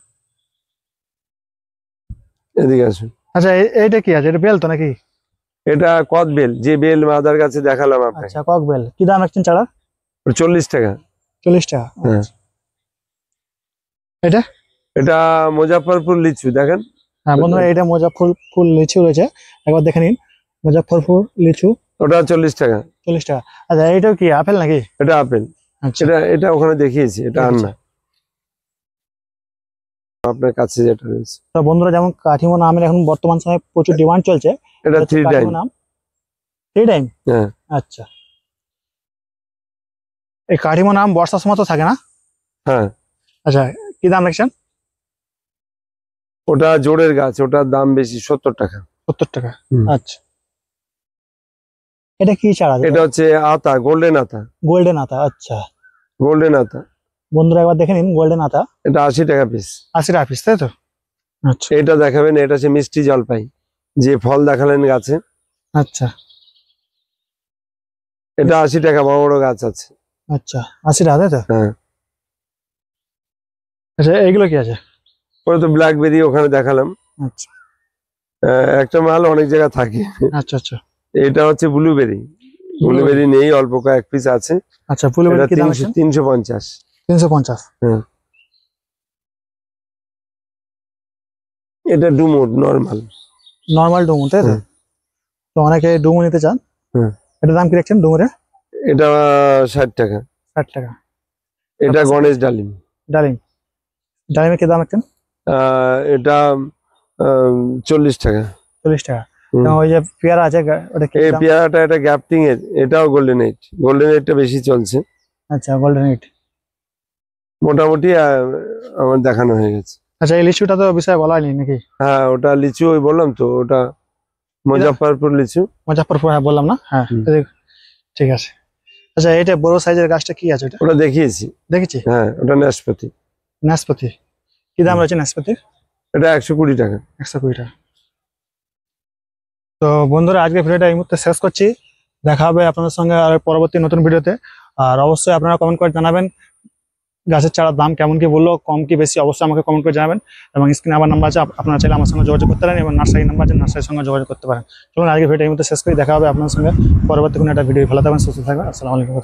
এদিকে আসুন। আচ্ছা, এইটা কি আছে? এটা বেল তো নাকি? এটা কদ বেল, যে বেল মাদার কাছে দেখালাম আপনাকে। আচ্ছা, কক বেল। কি দাম রাখছেন চারা? 40 টাকা। 40 টাকা, হ্যাঁ। আচ্ছা। এটা? এটা মুজাফফরপুর লিচু, দেখেন। হ্যাঁ বন্ধুরা, এটা মুজাফফরপুর লিচু রয়েছে, একবার দেখে নিন। মুজাফফরপুর লিচু, ওটা 40 টাকা। 40 টাকা। আচ্ছা, এইটাও কি আপেল নাকি? এটা আপেল। আচ্ছা, এটা ওখানে দেখিয়েছি, এটা আর না, আপনার কাছে যেটা রয়েছে। তো বন্ধুরা, যেমন কাঠিমন আমের এখন বর্তমান সময়ে প্রচুর ডিমান্ড চলছে। এটা 3 টাইম। কাঠিমন আম, এই টাইম? হ্যাঁ। আচ্ছা, এই কাঠিমন আম বর্ষার সময় তো থাকে না? হ্যাঁ। আচ্ছা, কি দাম রাখছেন? ওটা জোড়ের গাছ, ওটার দাম বেশি, 70 টাকা। 70 টাকা। হুম। আচ্ছা, এটা কি চারা? এটা হচ্ছে আতা, গোল্ডেন আতা। গোল্ডেন আতা। আচ্ছা গোল্ডেন আতা, বন্ধুরা একবার দেখে নিন, গোল্ডেন আতা। এটা 80 টাকা পিস। 80 টাকা পিস, তাই তো? আচ্ছা এটা দেখাবেন, এটা হচ্ছে মিষ্টি জলপাই, যে ফল দেখালেন গাছে, আচ্ছা এটা 80 টাকা, বড় বড় গাছ আছে। আচ্ছা, 80 টাকা, তাই তো? হ্যাঁ। আচ্ছা, এইগুলো কি আছে? পরে তো ব্ল্যাকবেরি ওখানে দেখালাম। আচ্ছা একটা মাল অনেক জায়গায় থাকে। আচ্ছা আচ্ছা এটা হচ্ছে ব্লুবেরি। ব্লুবেরি নেই, অল্প কয়েক পিস আছে। আচ্ছা, ফুলবেরি কি দাম আছে? 350। 350। হ্যাঁ। এটা ডুমুর নরমাল। নরমাল ডুমু, তাই তো? হুম। তো অনেকে ডুমু নিতে চান। হুম। এটার দাম কি রাখছেন ডুমুরে? এটা 60 টাকা। 60 টাকা। এটা গণেশ ডালিম। ডালিম, ডালিমের কি দাম রাখছেন? এটা 40 টাকা। 40 টাকা। হুম। এবং ওই যে পেয়ারা আছে, ওটা কি এই দাম? পেয়ারাটা এটা গ্যাপটিং এর, এটাও গোল্ডেন এইট। গোল্ডেন এইটটা বেশি চলছে আচ্ছা, গোল্ডেন এইট। মোটামুটি। আমার দেখানো হয়ে গেছে। আচ্ছা, এই লিচুটা তো বিষয়ে বলা হয়নি নাকি? হ্যাঁ, ওটা লিচু, ওই বললাম তো, ওটা মুজফ্ফরপুর লিচু। মুজাফফরপুর, হ্যাঁ বললাম না? হ্যাঁ, হুম। ঠিক আছে। আচ্ছা, এটা বড় সাইজের গাছটা কি আছে? ওটা ওটা দেখিয়েছি। দেখেছি, হ্যাঁ, ওটা নাশপাতি। নাশপাতি। কি দাম রয়েছে নাশপাতির? এটা 120 টাকা। 120 টাকা। তো বন্ধুরা, আজকে ভিডিওটা এই মুহূর্তে শেষ করছি। দেখা হবে আপনাদের সঙ্গে আর পরবর্তী নতুন ভিডিওতে। আর অবশ্যই আপনারা কমেন্ট করে জানাবেন গাছের চারার দাম কেমন কি বললো, কম কি বেশি, অবশ্যই আমাকে কমেন্ট করে জানাবেন। এবং স্ক্রিনে আমার নাম্বার আছে, আপনারা চাইলে আমার সঙ্গে যোগাযোগ করতে পারেন, এবং নার্সারি নাম্বার আছে, নার্সারির সঙ্গে যোগাযোগ করতে পারেন। চলুন আজকে ভিডিও এই মুহূর্তে শেষ করি। দেখা হবে আপনাদের সঙ্গে পরবর্তী কোনো একটা ভিডিও। ভালো থাকবেন, সুস্থ থাকবেন। আসসালামু আলাইকুম।